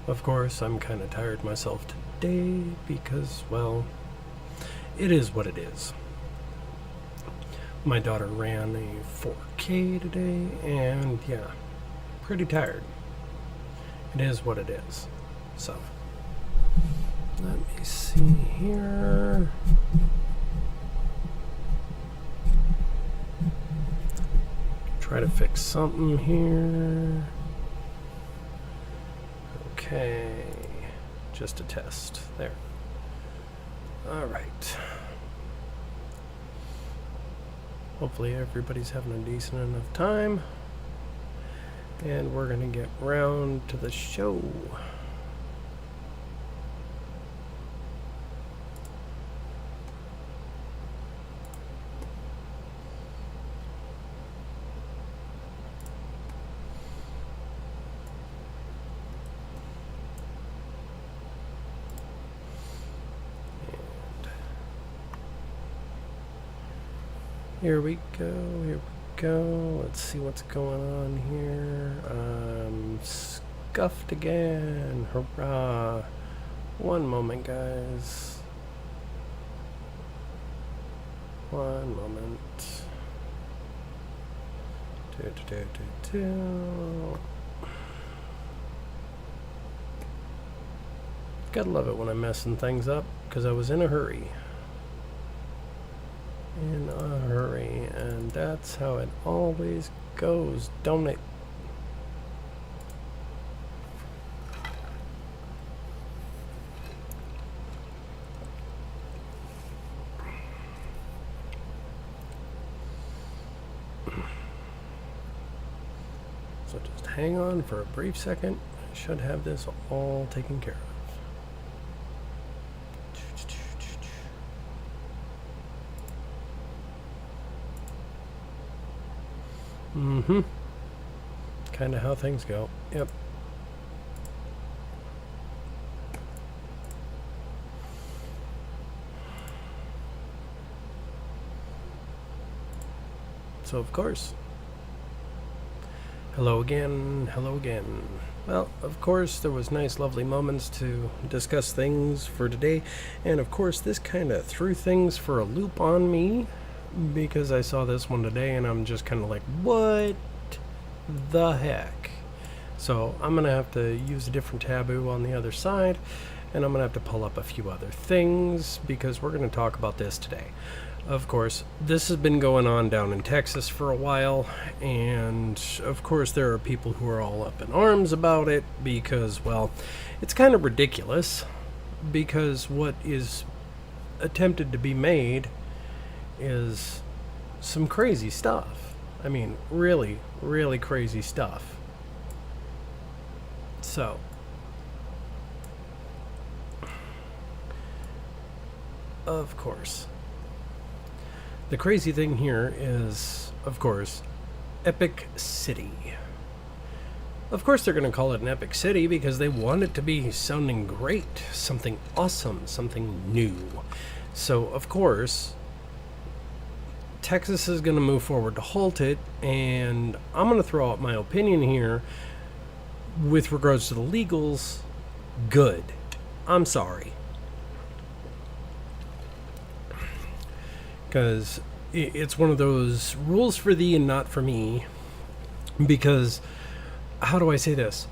Of course, I'm kind of tired myself today because, well, it is what it is. My daughter ran a 4K today, and yeah, pretty tired. It is what it is. So, let me see here. Try to fix something here. Okay, just a test. There. All right. Hopefully everybody's having a decent enough time. And we're going to get round to the show. Here we go. Let's see what's going on here. Scuffed again. Hurrah. One moment, guys. One moment. Gotta love it when I'm messing things up, because I was in a hurry. In a hurry, and that's how it always goes, don't it? So just hang on for a brief second. I should have this all taken care of. Kind of how things go. Yep. So, of course. Hello again. Hello again. Well, of course, there was nice, lovely moments to discuss things for today. And, of course, this kind of threw things for a loop on me, because I saw this one today and I'm just kind of like, what the heck? So I'm going to have to use a different taboo on the other side, and I'm going to have to pull up a few other things because we're going to talk about this today. Of course, this has been going on down in Texas for a while, and of course there are people who are all up in arms about it because, well, it's kind of ridiculous, because what is attempted to be made is some crazy stuff. I mean, really, really crazy stuff. So, of course, the crazy thing here is, of course, Epic City. Of course, they're going to call it an Epic City because they want it to be sounding great, something awesome, something new. So, of course, Texas is going to move forward to halt it, and I'm going to throw out my opinion here with regards to the legals. Good. I'm sorry. Because it's one of those rules for thee and not for me. Because, how do I say this?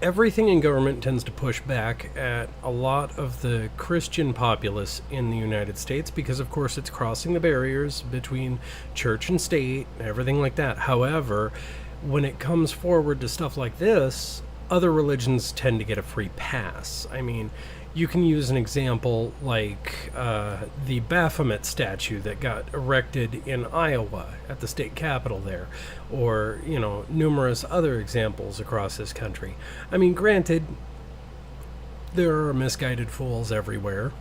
Everything in government tends to push back at a lot of the Christian populace in the United States because, of course, it's crossing the barriers between church and state and everything like that. However, when it comes forward to stuff like this, other religions tend to get a free pass. I mean, you can use an example like the Baphomet statue that got erected in Iowa at the state capitol there, or, you know, numerous other examples across this country. I mean, granted, there are misguided fools everywhere.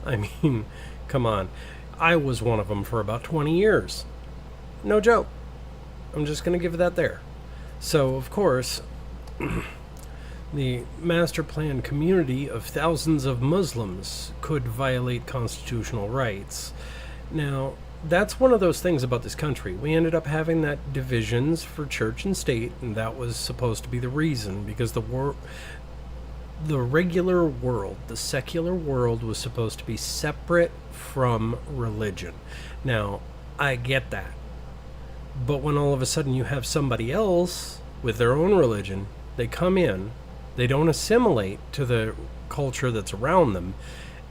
I mean, come on. I was one of them for about 20 years. No joke. I'm just going to give that there. So, of course, the master plan community of thousands of Muslims could violate constitutional rights. Now, that's one of those things about this country. We ended up having that divisions for church and state, and that was supposed to be the reason, because the regular world, the secular world, was supposed to be separate from religion. Now, I get that. But when all of a sudden you have somebody else with their own religion, they come in, they don't assimilate to the culture that's around them,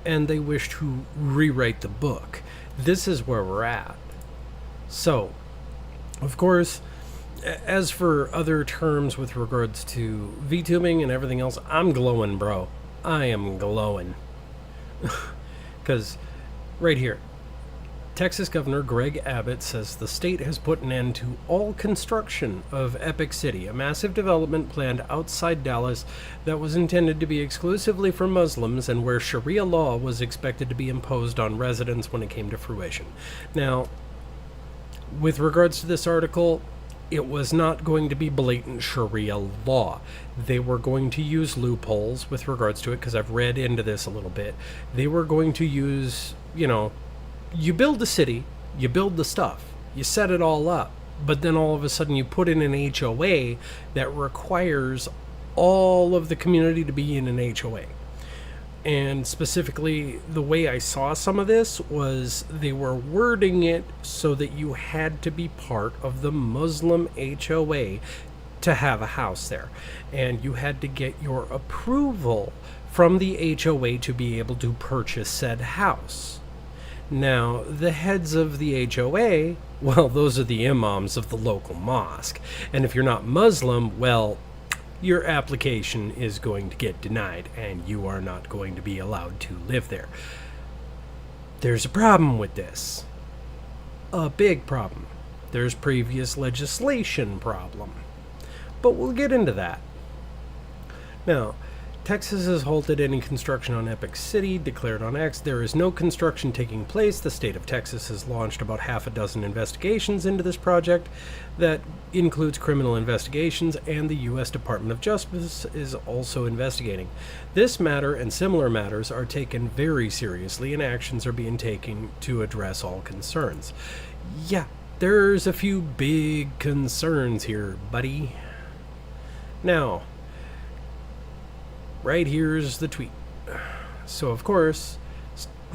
and they wish to rewrite the book. This is where we're at. So, of course, as for other terms with regards to VTubing and everything else, I'm glowing, bro. I am glowing. Because right here, Texas Governor Greg Abbott says the state has put an end to all construction of Epic City, a massive development planned outside Dallas that was intended to be exclusively for Muslims and where Sharia law was expected to be imposed on residents when it came to fruition. Now, with regards to this article, it was not going to be blatant Sharia law. They were going to use loopholes with regards to it, because I've read into this a little bit. They were going to use, you build the city, you build the stuff, you set it all up, but then all of a sudden you put in an HOA that requires all of the community to be in an HOA. And specifically, the way I saw some of this was they were wording it so that you had to be part of the Muslim HOA to have a house there. And you had to get your approval from the HOA to be able to purchase said house. Now, the heads of the HOA, well, those are the imams of the local mosque. And if you're not Muslim, well, your application is going to get denied and you are not going to be allowed to live there. There's a problem with this. A big problem. There's previous legislation problem. But we'll get into that. Now, Texas has halted any construction on Epic City, declared on X. There is no construction taking place. The state of Texas has launched about half a dozen investigations into this project. That includes criminal investigations, and the U.S. Department of Justice is also investigating. This matter and similar matters are taken very seriously, and actions are being taken to address all concerns. Yeah, there's a few big concerns here, buddy. Now, right here's the tweet. So, of course,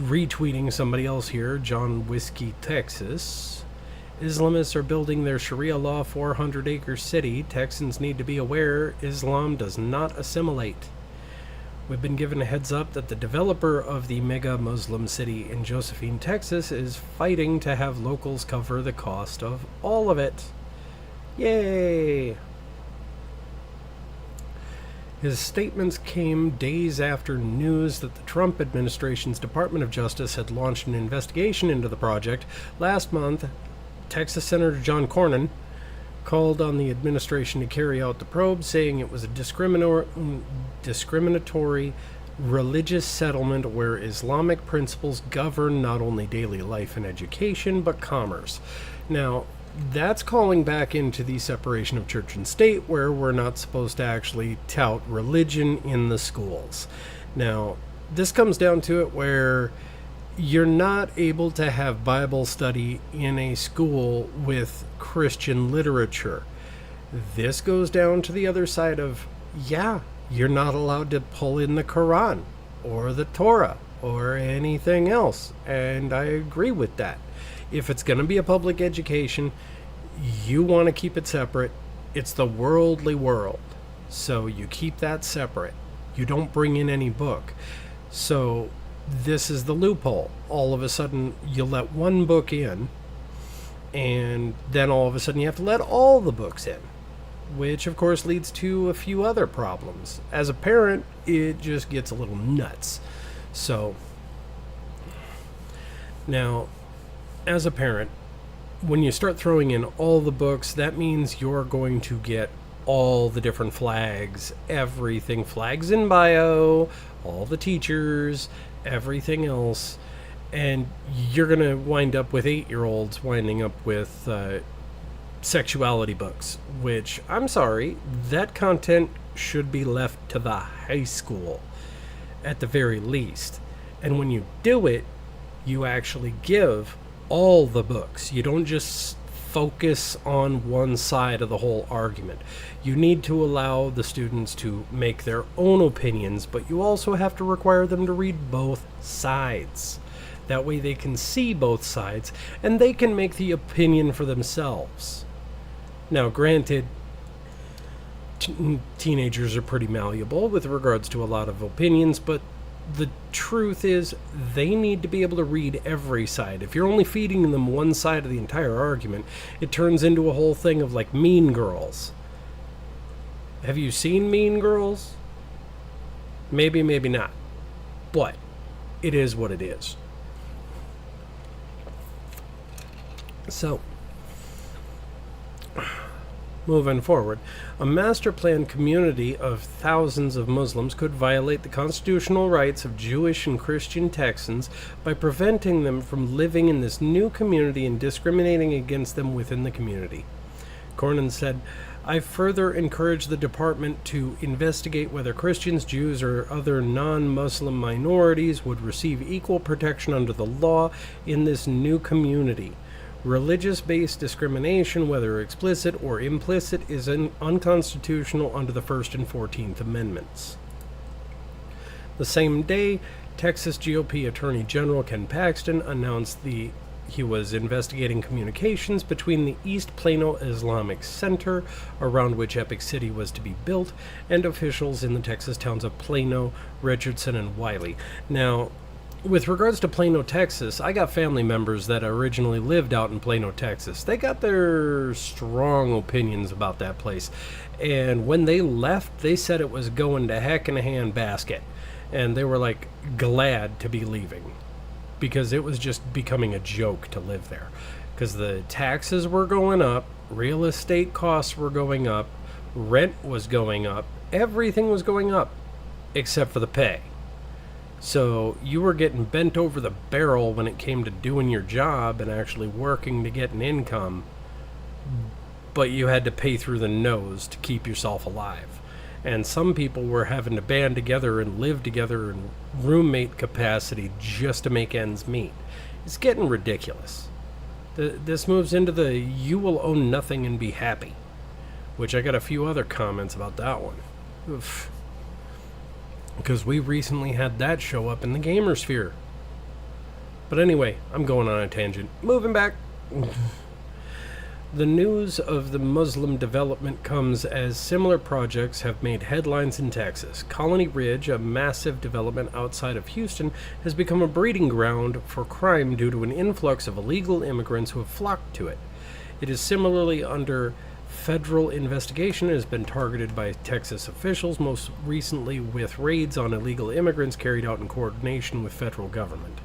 retweeting somebody else here, John Whiskey, Texas. Islamists are building their Sharia law 400-acre city. Texans need to be aware Islam does not assimilate. We've been given a heads up that the developer of the mega Muslim city in Josephine, Texas is fighting to have locals cover the cost of all of it. Yay! His statements came days after news that the Trump administration's Department of Justice had launched an investigation into the project. Last month, Texas Senator John Cornyn called on the administration to carry out the probe, saying it was a discriminatory religious settlement where Islamic principles govern not only daily life and education, but commerce. Now, that's calling back into the separation of church and state, where we're not supposed to actually tout religion in the schools. Now, this comes down to it where you're not able to have Bible study in a school with Christian literature. This goes down to the other side of, you're not allowed to pull in the Quran or the Torah or anything else. And I agree with that. If it's going to be a public education, you want to keep it separate. It's the worldly world. So you keep that separate. You don't bring in any book. So this is the loophole. All of a sudden, you let one book in, and then all of a sudden you have to let all the books in, which of course leads to a few other problems. As a parent, it just gets a little nuts. So, now, as a parent, when you start throwing in all the books, that means you're going to get all the different flags, everything, flags in bio, all the teachers, everything else, and you're going to wind up with 8-year-olds winding up with sexuality books, which, I'm sorry, that content should be left to the high school at the very least. And when you do it, you actually give all the books. You don't just focus on one side of the whole argument. You need to allow the students to make their own opinions, but you also have to require them to read both sides. That way they can see both sides and they can make the opinion for themselves. Now, granted, teenagers are pretty malleable with regards to a lot of opinions, but the truth is they need to be able to read every side. If you're only feeding them one side of the entire argument, it turns into a whole thing of like Mean Girls. Have you seen Mean Girls? Maybe, maybe not. But it is what it is. So, moving forward, a master planned community of thousands of Muslims could violate the constitutional rights of Jewish and Christian Texans by preventing them from living in this new community and discriminating against them within the community. Cornyn said, I further encourage the department to investigate whether Christians, Jews, or other non-Muslim minorities would receive equal protection under the law in this new community. Religious-based discrimination, whether explicit or implicit, is unconstitutional under the First and 14th Amendments. The same day, Texas GOP Attorney General Ken Paxton announced he was investigating communications between the East Plano Islamic Center, around which Epic City was to be built, and officials in the Texas towns of Plano, Richardson, and Wiley. Now, with regards to Plano, Texas, I got family members that originally lived out in Plano, Texas. They got their strong opinions about that place. And when they left, they said it was going to heck in a handbasket. And they were like glad to be leaving because it was just becoming a joke to live there. Because the taxes were going up, real estate costs were going up, rent was going up, everything was going up except for the pay. So you were getting bent over the barrel when it came to doing your job and actually working to get an income, but you had to pay through the nose to keep yourself alive. And some people were having to band together and live together in roommate capacity just to make ends meet. It's getting ridiculous. This moves into the you will own nothing and be happy, which I got a few other comments about that one. Oof. Because we recently had that show up in the gamer sphere. But anyway, I'm going on a tangent. Moving back. The news of the Muslim development comes as similar projects have made headlines in Texas. Colony Ridge, a massive development outside of Houston, has become a breeding ground for crime due to an influx of illegal immigrants who have flocked to it. It is similarly under federal investigation and has been targeted by Texas officials, most recently with raids on illegal immigrants carried out in coordination with federal government.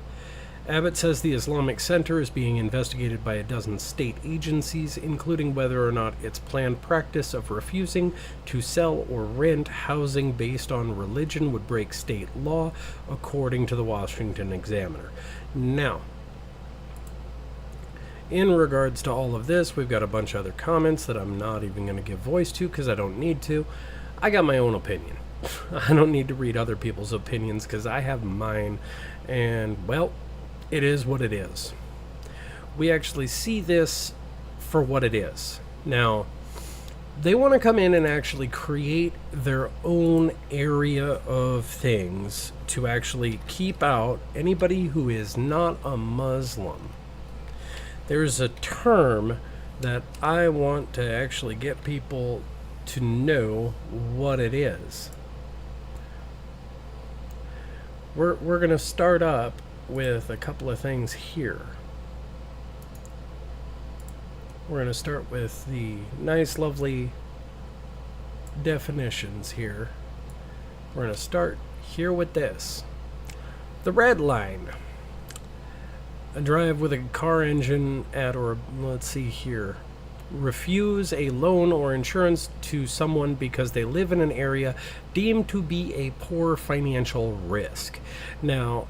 Abbott says the Islamic Center is being investigated by a dozen state agencies, including whether or not its planned practice of refusing to sell or rent housing based on religion would break state law, according to the Washington Examiner. Now, in regards to all of this, we've got a bunch of other comments that I'm not even going to give voice to because I don't need to. I got my own opinion. I don't need to read other people's opinions because I have mine, and, well, it is what it is. We actually see this for what it is. Now, they want to come in and actually create their own area of things to actually keep out anybody who is not a Muslim. There's a term that I want to actually get people to know what it is. We're going to start up with a couple of things here. We're going to start with the nice, lovely definitions here. We're going to start here with this. The red line. A drive with a car engine at, or let's see here, refuse a loan or insurance to someone because they live in an area deemed to be a poor financial risk. Now,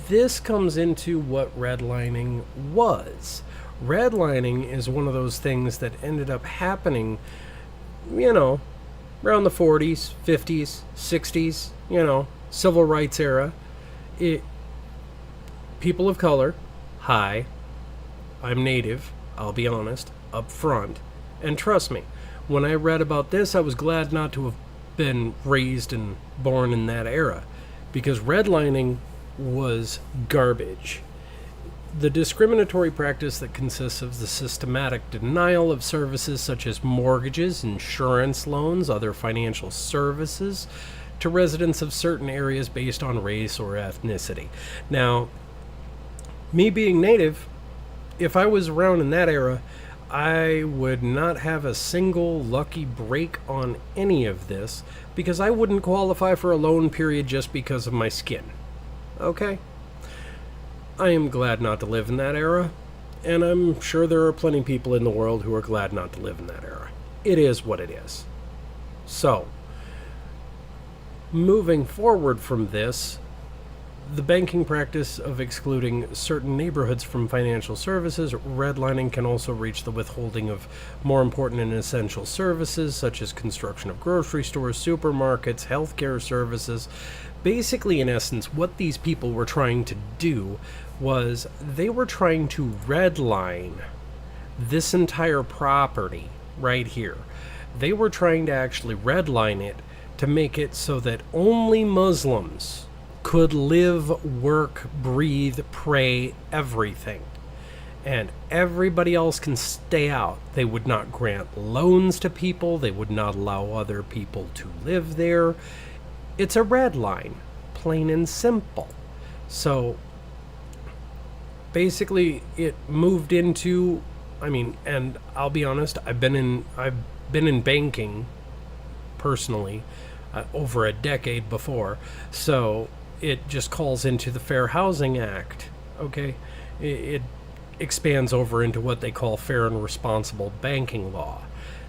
this comes into what redlining was. Redlining is one of those things that ended up happening, around the 40s, 50s, 60s, civil rights era. People of color, hi, I'm Native, I'll be honest, up front. And trust me, when I read about this, I was glad not to have been raised and born in that era, because redlining was garbage. The discriminatory practice that consists of the systematic denial of services such as mortgages, insurance loans, other financial services to residents of certain areas based on race or ethnicity. Now, me being native, if I was around in that era, I would not have a single lucky break on any of this because I wouldn't qualify for a loan period just because of my skin. Okay? I am glad not to live in that era, and I'm sure there are plenty of people in the world who are glad not to live in that era. It is what it is. So, moving forward from this, the banking practice of excluding certain neighborhoods from financial services, redlining can also reach the withholding of more important and essential services such as construction of grocery stores, supermarkets, healthcare services. Basically, in essence, what these people were trying to do was they were trying to redline this entire property right here. They were trying to actually redline it to make it so that only Muslims could live, work, breathe, pray, everything. And everybody else can stay out. They would not grant loans to people. They would not allow other people to live there. It's a red line, plain and simple. So basically it moved into, and I'll be honest, I've been in banking personally over a decade before. So it just calls into the Fair Housing Act, okay? It expands over into what they call fair and responsible banking law.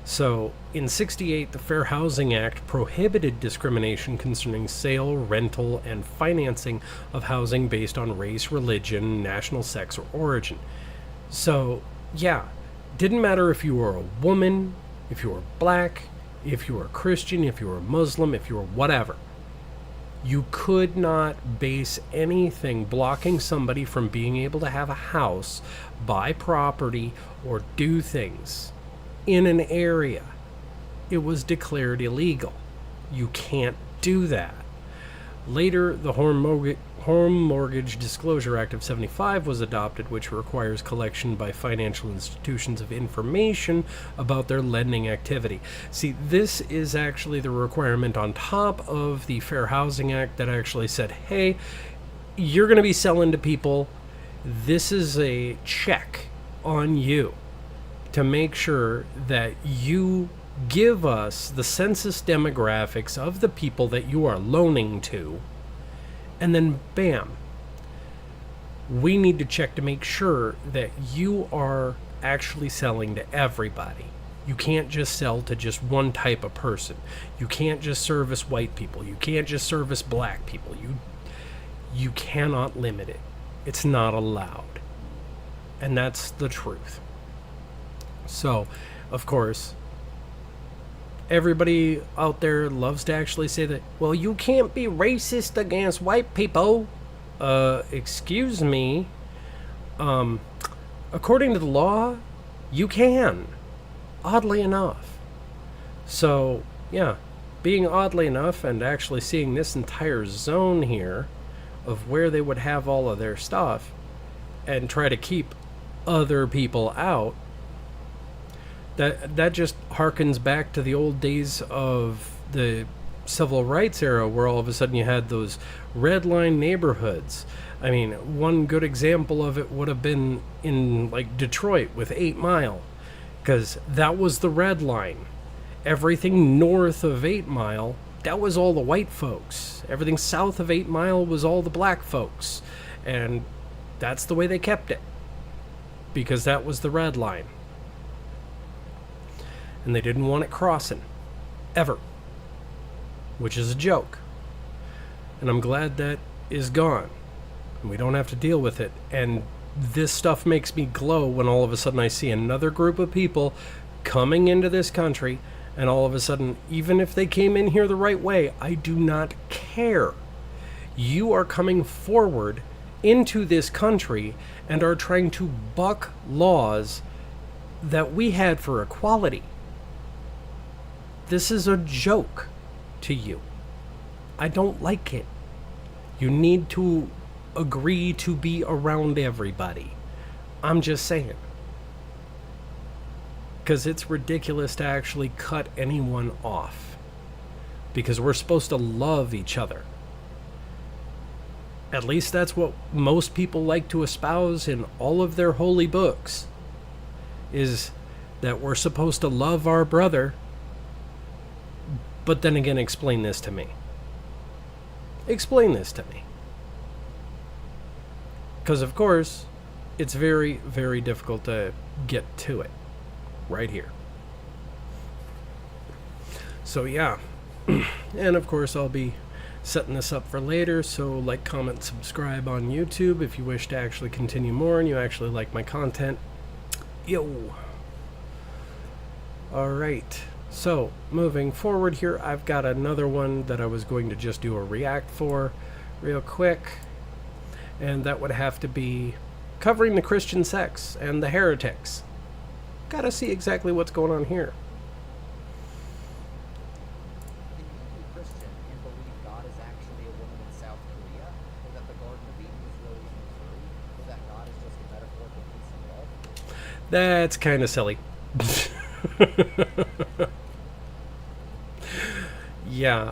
So, in '68, the Fair Housing Act prohibited discrimination concerning sale, rental, and financing of housing based on race, religion, national sex, or origin. So, yeah, didn't matter if you were a woman, if you were black, if you were Christian, if you were Muslim, if you were whatever. You could not base anything blocking somebody from being able to have a house, buy property, or do things in an area. It was declared illegal. You can't do that. Later, the Home Mortgage Disclosure Act of '75 was adopted, which requires collection by financial institutions of information about their lending activity. See, this is actually the requirement on top of the Fair Housing Act that actually said, hey, you're going to be selling to people. This is a check on you to make sure that you give us the census demographics of the people that you are loaning to, and then bam, we need to check to make sure that you are actually selling to everybody. You can't just sell to just one type of person. You can't just service white people. You can't just service black people. You cannot limit it. It's not allowed. And that's the truth. So, of course, everybody out there loves to actually say that, well, you can't be racist against white people. Excuse me. According to the law, you can. Oddly enough. So, yeah, being oddly enough and actually seeing this entire zone here of where they would have all of their stuff and try to keep other people out, that just harkens back to the old days of the civil rights era, where all of a sudden you had those red line neighborhoods. I mean, one good example of it would have been in like Detroit with 8 Mile, because that was the red line. Everything north of 8 Mile, that was all the white folks. Everything south of 8 Mile was all the black folks. And that's the way they kept it, because that was the red line. And they didn't want it crossing. Ever. Which is a joke. And I'm glad that is gone. And we don't have to deal with it. And this stuff makes me glow when all of a sudden I see another group of people coming into this country, and all of a sudden, even if they came in here the right way, I do not care. You are coming forward into this country and are trying to buck laws that we had for equality. This is a joke to you. I don't like it. You need to agree to be around everybody. I'm just saying. Because it's ridiculous to actually cut anyone off. Because we're supposed to love each other. At least that's what most people like to espouse in all of their holy books. Is that we're supposed to love our brother. But then again, explain this to me. Explain this to me. Because, of course, it's very, very difficult to get to it. Right here. So, yeah. And, of course, I'll be setting this up for later. So, like, comment, subscribe on YouTube if you wish to actually continue more and you actually like my content. Yo! Alright. So, moving forward here, I've got another one that I was going to just do a react for real quick. And that would have to be covering the Christian sects and the heretics. Gotta see exactly what's going on here. Can you be Christian and believe God is actually a woman in South Korea? Or that the Garden of Eden was really in Missouri? Or that God is just a metaphor for peace and love? That's kind of silly. Yeah,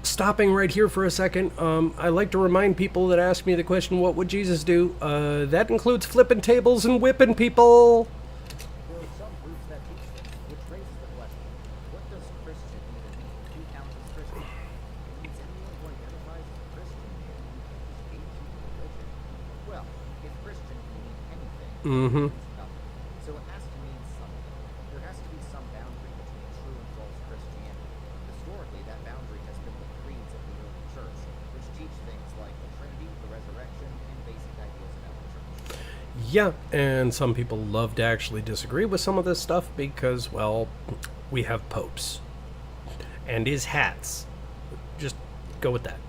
stopping right here for a second, I like to remind people that ask me the question, what would Jesus do? That includes flipping tables and whipping people. There are some groups that teach this, which raises the question, what does Christian even mean? Who counts as Christian? It means anyone who identifies as a Christian man who teaches ancient religion. Well, if Christian can mean anything, it means nothing. So it has to mean something. There has to be some boundary between true and false Christianity. Historically, that boundary has been the creeds of the early church, which teach things like the Trinity, the resurrection, and basic ideas about the church. Yeah, and some people love to actually disagree with some of this stuff because, well, we have popes. And his hats. Just go with that.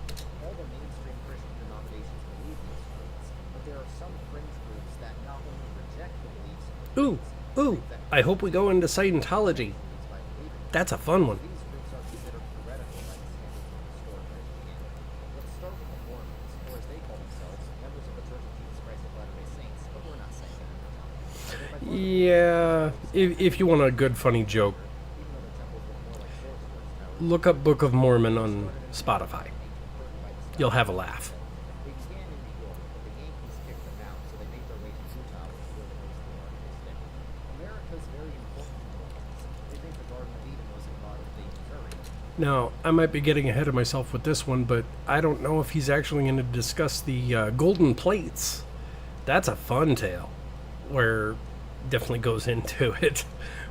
All the mainstream Christian denominations believe these creeds, but there are some fringe groups that not only reject the beliefs of the Ooh, I hope we go into Scientology. by believing them. That's a fun one. These groups are considered heretical by the standards of historic Christianity. Let's start with the Mormons, or as they call themselves, members of the Church of Jesus Christ of Latter-day Saints, but we're not saying that. Yeah, if you want a good funny joke, Even though their temples look more like sorcerers, however, look up Book of Mormon on Spotify. they were burdened by the You'll have a laugh. They began in New York, but the Yankees kicked them out, so they made their way to Utah, which is where the most of the articles stay. America's very important to Mormons. They think the Garden of Eden was in modern-day Missouri. Now, I might be getting ahead of myself with this one, but I don't know if he's actually going to discuss the golden plates. That's a fun tale, where definitely goes into it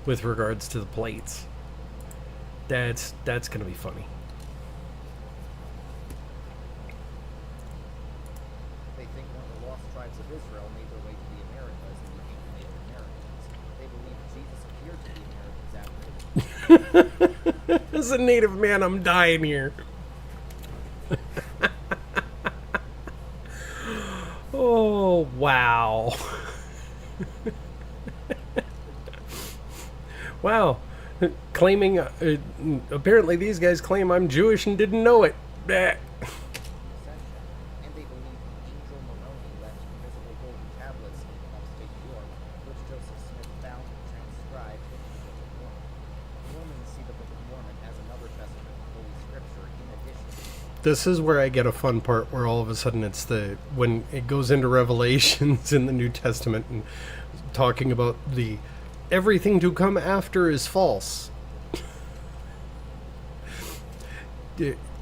with regards to the plates. That's going to be funny. They think one of the lost tribes of Israel made their way to the Americas and became the Native Americans. They believe Jesus appeared to the Americans after As a native man, I'm dying here. Oh, wow. Wow. Claiming, apparently these guys claim I'm Jewish and didn't know it. Bah. Ascension, and they believe the angel Moroni left invisible golden tablets in upstate New York, which Joseph Smith found and transcribed into the Book of Mormon. Mormons see the Book of Mormon as another testament of Holy Scripture in addition to This is where I get a fun part where all of a sudden it's when it goes into Revelations in the New Testament and talking about the everything to come after is false.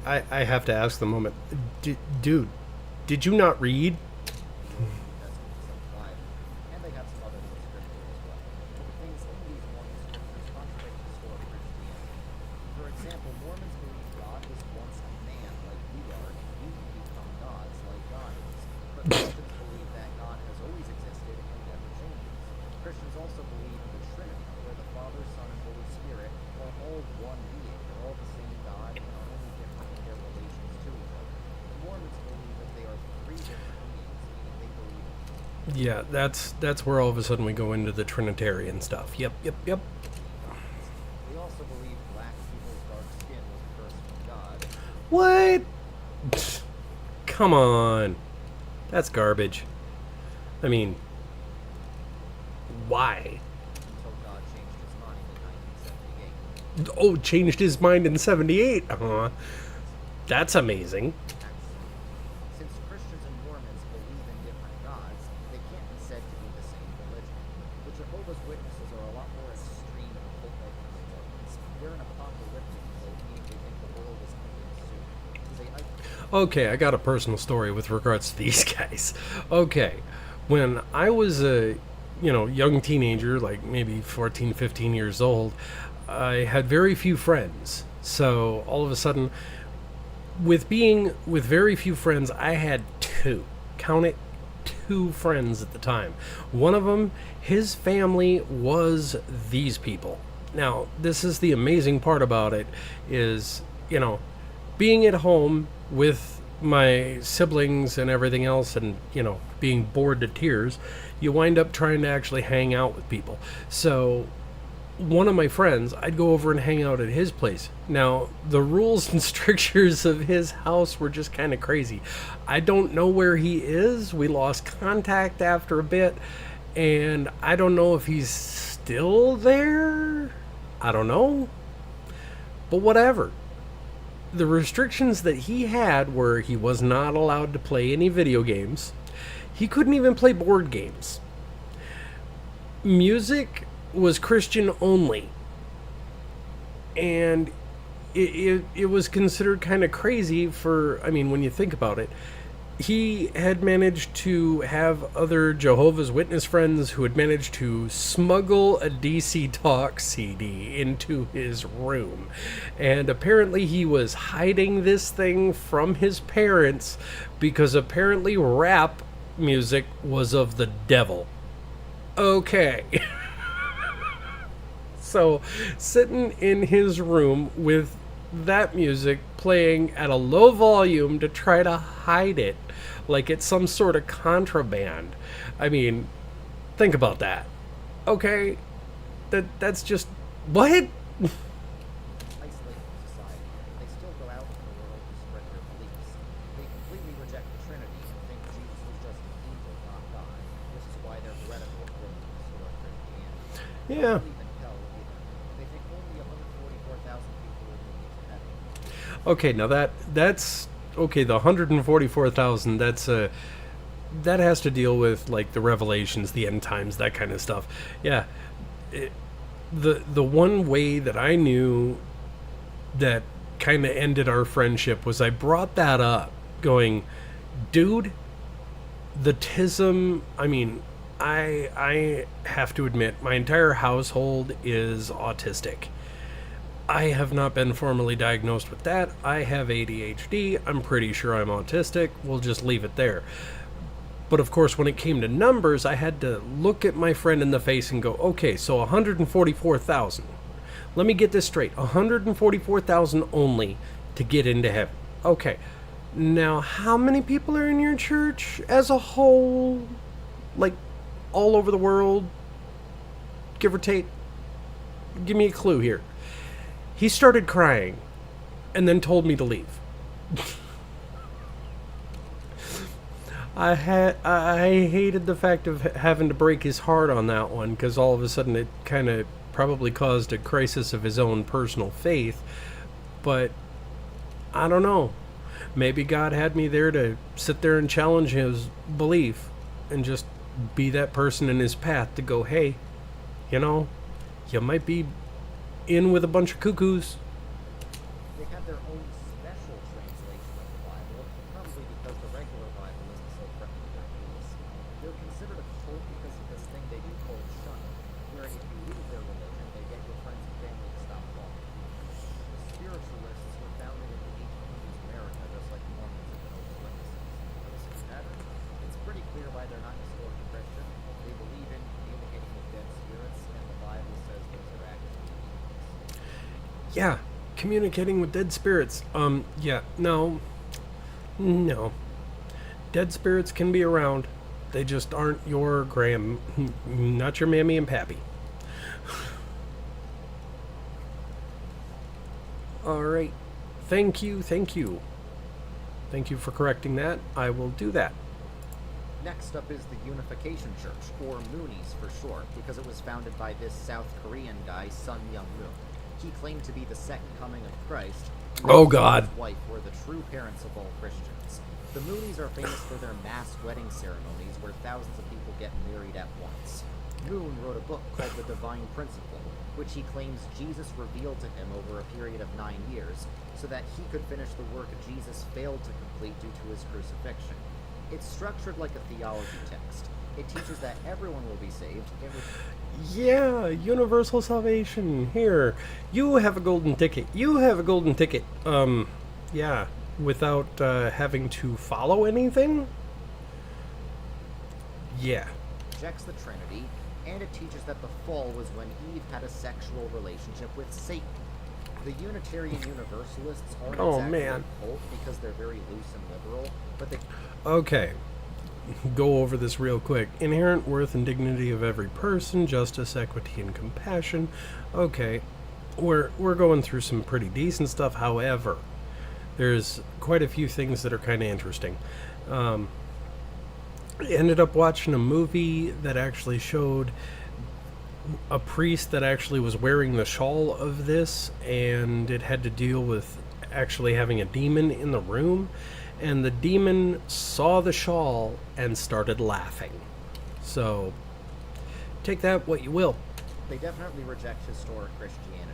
I have to ask the moment, dude, did you not read? and they have some other little scriptures as well. But the things in these Mormon scriptures contradict historic Christianity. For example, Mormons believe God was once a man like we are, and we can become gods like God is. But Christians believe that God has always existed and never changes. Christians also believe in the Trinity, where the Father, Son, and Holy Spirit are all one being. They're all the same God and are only different in their relations to each other. The Mormons believe that they are three different beings. Yeah, that's where all of a sudden we go into the Trinitarian stuff. Yep, yep, yep. gods. They also believe black people's dark skin was a curse from God. What? Come on. That's garbage. I mean, why? Until God changed his mind in 1978. Oh, changed his mind in 78. That's amazing. Since Christians and Mormons believe in different gods, they can't be said to be the same religion. The Jehovah's Witnesses are a lot more extreme and cult-like than the Mormons. They're an apocalyptic cult, meaning they think the world is ending soon. Okay, I got a personal story with regards to these guys. Okay, when I was a young teenager, like maybe 14, 15 years old, I had very few friends. So all of a sudden, with being with very few friends, I had two. Count it, two friends at the time. One of them, his family was these people. Now, this is the amazing part about it is, being at home with my siblings and everything else and, being bored to tears, you wind up trying to actually hang out with people. So one of my friends, I'd go over and hang out at his place. Now, the rules and strictures of his house were just kind of crazy. I don't know where he is. We lost contact after a bit, and I don't know if he's still there. I don't know. But whatever. The restrictions that he had were he was not allowed to play any video games. He couldn't even play board games. Music was Christian only. And it was considered kind of crazy when you think about it. He had managed to have other Jehovah's Witness friends who had managed to smuggle a DC Talk CD into his room. And apparently he was hiding this thing from his parents because apparently rap music was of the devil. Okay. So, sitting in his room with that music playing at a low volume to try to hide it like it's some sort of contraband. I mean, think about that. Okay? That's just what? Isolated from society, they still go out into the world to spread their beliefs. They completely reject the Trinity and think Jesus was just an angel, not God. This is why they're heretical according to historic Christianity. They Yeah. don't believe in hell either. They think only 144,000 people will make it to heaven. Okay, now that's okay, the 144,000, that has to deal with like the revelations, the end times, that kind of stuff. Yeah. The one way that I knew that kind of ended our friendship was I brought that up going, dude, the tism, I have to admit my entire household is autistic. I have not been formally diagnosed with that. I have ADHD. I'm pretty sure I'm autistic. We'll just leave it there. But of course, when it came to numbers, I had to look at my friend in the face and go, okay, so 144,000. Let me get this straight. 144,000 only to get into heaven. Okay. Now, how many people are in your church as a whole? Like, all over the world? Give or take? Give me a clue here. He started crying and then told me to leave. I hated the fact of having to break his heart on that one because all of a sudden it kind of probably caused a crisis of his own personal faith. But I don't know. Maybe God had me there to sit there and challenge his belief and just be that person in his path to go, hey, you might be in with a bunch of cuckoos. They have their own special translation of the Bible, probably because the regular Bible isn't so friendly to their beliefs. They're considered a cult because of this thing they do called shunning, where if you leave their religion, they get your friends and family to stop following you. The spiritualists were founded in the 1800s America, just like the Mormons and Jehovah's Witnesses. As a matter, it's pretty clear why they're not historically Christian. They believe in communicating with dead spirits, and the Bible says those are actually demons. Yeah, communicating with dead spirits. No. Dead spirits can be around. They just aren't your not your mammy and pappy. All right. Thank you. Thank you for correcting that. I will do that. Next up is the Unification Church, or Moonies for short, because it was founded by this South Korean guy, Sun Myung Moon. He claimed to be the second coming of Christ. Oh, God. His wife were the true parents of all Christians. The Moonies are famous for their mass wedding ceremonies where thousands of people get married at once. Moon wrote a book called The Divine Principle, which he claims Jesus revealed to him over a period of 9 years, so that he could finish the work Jesus failed to complete due to his crucifixion. It's structured like a theology text. It teaches that everyone will be saved. Yeah, universal salvation. Here, you have a golden ticket. You have a golden ticket. Yeah, without having to follow anything? Yeah. Rejects the Trinity, and it teaches that the fall was when Eve had a sexual relationship with Satan. The Unitarian Universalists aren't exactly a cult because they're very loose and liberal, but they... Okay. Go over this real quick. Inherent worth and dignity of every person, justice, equity, and compassion. Okay. We're going through some pretty decent stuff. However, there's quite a few things that are kind of interesting. I ended up watching a movie that actually showed a priest that actually was wearing the shawl of this, and it had to deal with actually having a demon in the room, and the demon saw the shawl and started laughing. So take that what you will. They definitely reject historic Christianity.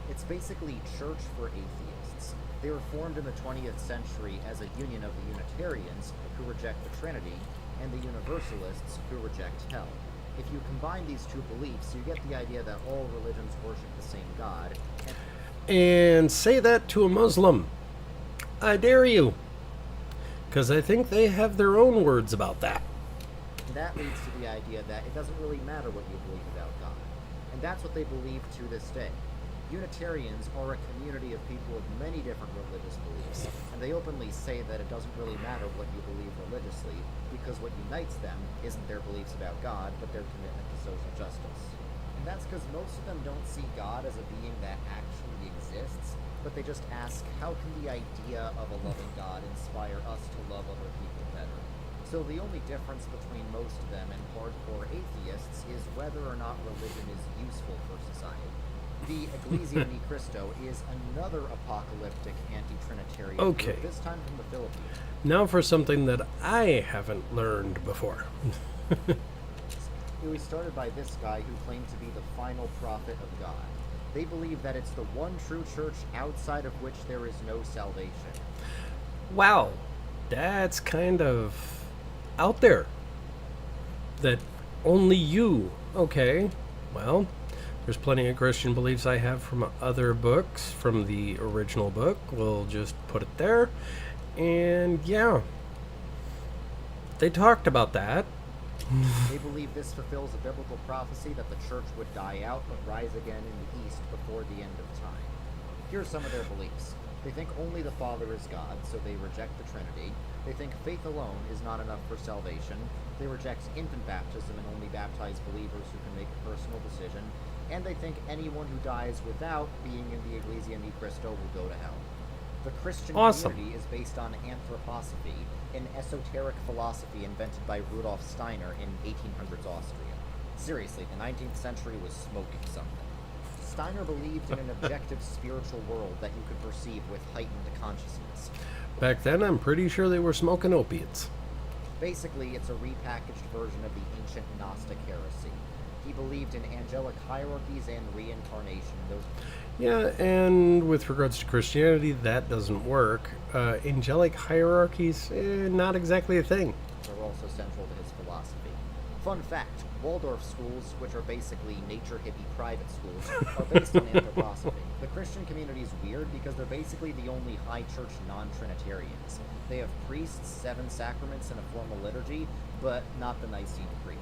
It's basically church for atheists. They were formed in the 20th century as a union of the Unitarians, who reject the Trinity, and the Universalists, who reject hell. If you combine these two beliefs, you get the idea that all religions worship the same God. And say that to a Muslim. I dare you. Because I think they have their own words about that. That leads to the idea that it doesn't really matter what you believe about God. And that's what they believe to this day. Unitarians are a community of people with many different religious beliefs, and they openly say that it doesn't really matter what you believe religiously, because what unites them isn't their beliefs about God, but their commitment to social justice. And that's because most of them don't see God as a being that actually exists, but they just ask, how can the idea of a loving God inspire us to love other people better? So the only difference between most of them and hardcore atheists is whether or not religion is useful for society. The Iglesia Ni Cristo is another apocalyptic anti-Trinitarian group, this time from the Philippines. Now for something that I haven't learned before. It was started by this guy who claimed to be the final prophet of God. They believe that it's the one true church outside of which there is no salvation. Wow, that's kind of out there. That only you. Okay, well, there's plenty of Christian beliefs I have from other books, from the original book. We'll just put it there. And yeah, they talked about that. They believe this fulfills a biblical prophecy that the church would die out but rise again in the East before the end of time. Here are some of their beliefs. They think only the Father is God, so they reject the Trinity. They think faith alone is not enough for salvation. They reject infant baptism and only baptize believers who can make a personal decision. And they think anyone who dies without being in the Iglesia Ni Cristo will go to hell. The Christian community is based on anthroposophy, an esoteric philosophy invented by Rudolf Steiner in 1800s Austria. Seriously, the 19th century was smoking something. Steiner believed in an objective spiritual world that you could perceive with heightened consciousness. Back then, I'm pretty sure they were smoking opiates. Basically, it's a repackaged version of the ancient Gnostic heresy. He believed in angelic hierarchies and reincarnation. Yeah, and with regards to Christianity, that doesn't work. Angelic hierarchies, not exactly a thing. Are also central to his philosophy. Fun fact, Waldorf schools, which are basically nature hippie private schools, are based on anthroposophy. The Christian community is weird because they're basically the only high church non-Trinitarians. They have priests, 7 sacraments, and a formal liturgy, but not the Nicene Creed.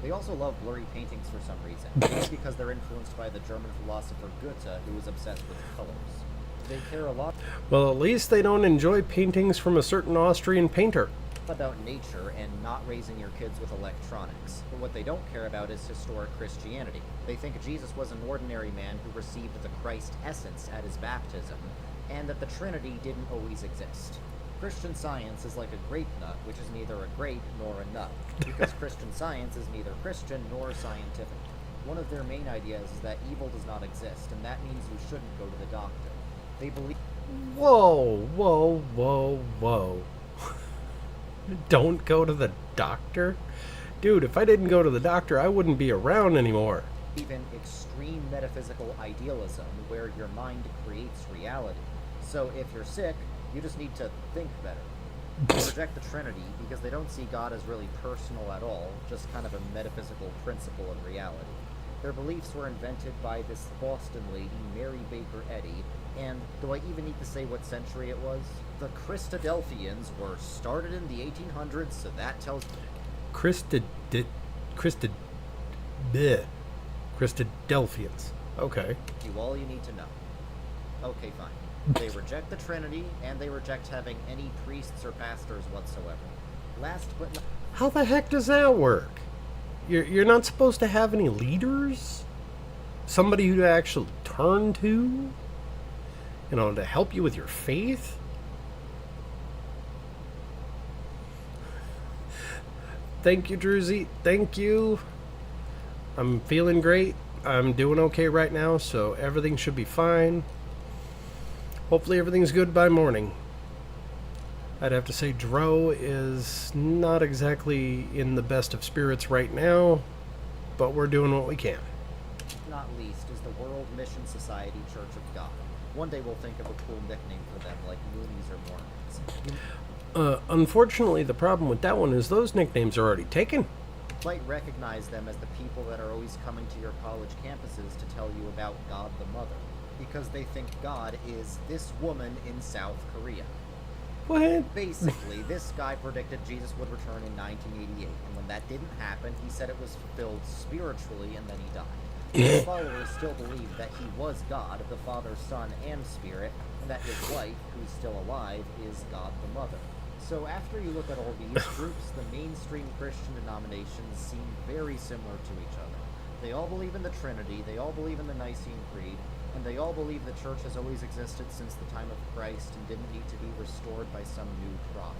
They also love blurry paintings for some reason. Maybe because they're influenced by the German philosopher Goethe, who was obsessed with colors. They care a lot. Well, at least they don't enjoy paintings from a certain Austrian painter. about nature and not raising your kids with electronics. But what they don't care about is historic Christianity. They think Jesus was an ordinary man who received the Christ essence at his baptism, and that the Trinity didn't always exist. Christian Science is like a grape nut, which is neither a grape nor a nut, because Christian Science is neither Christian nor scientific. One of their main ideas is that evil does not exist, and that means you shouldn't go to the doctor. They believe... Whoa, whoa, whoa, whoa. Don't go to the doctor? Dude, if I didn't go to the doctor, I wouldn't be around anymore. Even extreme metaphysical idealism, where your mind creates reality. So if you're sick, you just need to think better. They reject the Trinity because they don't see God as really personal at all, just kind of a metaphysical principle of reality. Their beliefs were invented by this Boston lady, Mary Baker Eddy, and do I even need to say what century it was? The Christadelphians were started in the 1800s, so that tells Christadelphians. Okay. you all you need to know. Okay, fine. They reject the Trinity, and they reject having any priests or pastors whatsoever. Last but not... How the heck does that work? You're not supposed to have any leaders? Somebody who to actually turn to? You know, to help you with your faith? Thank you, Druzy. Thank you. I'm feeling great. I'm doing okay right now, so everything should be fine. Hopefully everything's good by morning. I'd have to say Dro is not exactly in the best of spirits right now, but we're doing what we can. not least is the World Mission Society Church of God. One day we'll think of a cool nickname for them, like Moonies or Mormons. Unfortunately, the problem with that one is those nicknames are already taken. You might recognize them as the people that are always coming to your college campuses to tell you about God the Mother, because they think God is this woman in South Korea. What? Basically, this guy predicted Jesus would return in 1988, and when that didn't happen, he said it was fulfilled spiritually, and then he died. His followers still believe that he was God, the Father, Son, and Spirit, and that his wife, who's still alive, is God the Mother. So after you look at all these groups, the mainstream Christian denominations seem very similar to each other. They all believe in the Trinity, they all believe in the Nicene Creed, and they all believe the church has always existed since the time of Christ and didn't need to be restored by some new prophet.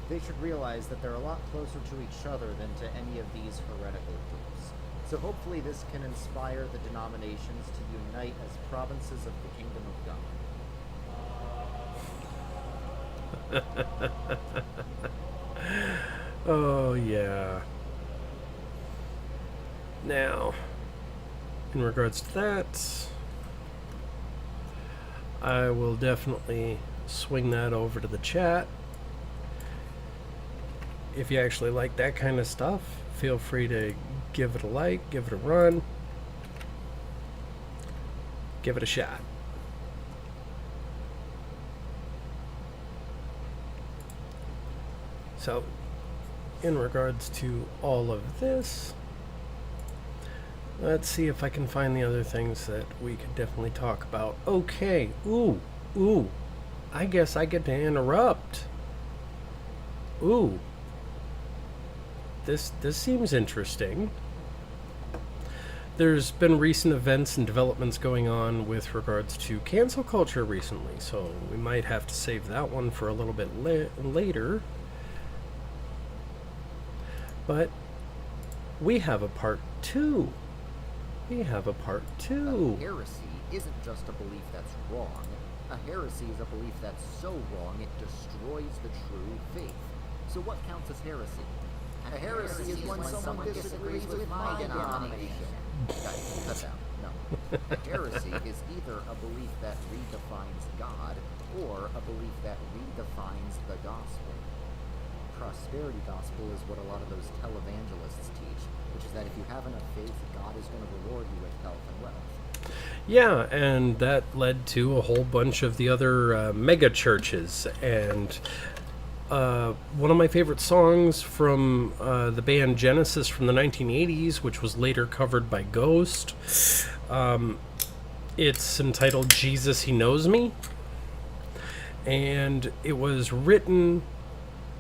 They should realize that they're a lot closer to each other than to any of these heretical groups. So hopefully this can inspire the denominations to unite as provinces of the kingdom of God. Oh, yeah. Now, in regards to that, I will definitely swing that over to the chat. If you actually like that kind of stuff, feel free to give it a like, give it a run, give it a shot. So, in regards to all of this, let's see if I can find the other things that we could definitely talk about. Okay, ooh, I guess I get to interrupt. Ooh, this seems interesting. There's been recent events and developments going on with regards to cancel culture recently, so we might have to save that one for a little bit later. But we have a part 2. We have a part 2. A heresy isn't just a belief that's wrong. A heresy is a belief that's so wrong it destroys the true faith. So what counts as heresy? A heresy is when someone disagrees with my denomination. Guys, cut out. No. A heresy is either a belief that redefines God or a belief that redefines the gospel. Prosperity gospel is what a lot of those televangelists teach, which is that if you have enough faith, God is going to reward you with health and wealth. Yeah, and that led to a whole bunch of the other mega churches. And one of my favorite songs from the band Genesis from the 1980s, which was later covered by Ghost, it's entitled Jesus, He Knows Me. And it was written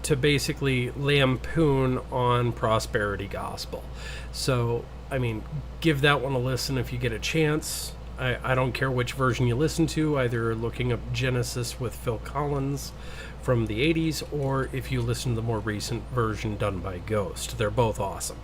to basically lampoon on prosperity gospel. So, I mean, give that one a listen if you get a chance. I don't care which version you listen to, either looking up Genesis with Phil Collins from the 80s, or if you listen to the more recent version done by Ghost. They're both awesome.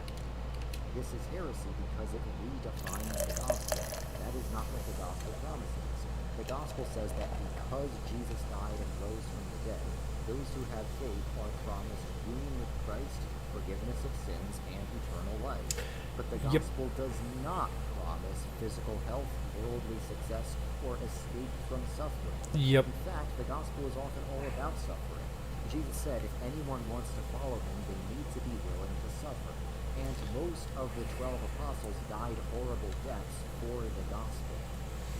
This is heresy because it redefines the gospel. That is not what the gospel promises. The gospel says that because Jesus died and rose from the dead, those who have faith are promised union with Christ, forgiveness of sins, and eternal life. But the Yep. gospel does not promise physical health, worldly success, or escape from suffering. Yep. In fact, the gospel is often all about suffering. Jesus said if anyone wants to follow him, they need to be willing to suffer. And most of the 12 apostles died horrible deaths for the gospel.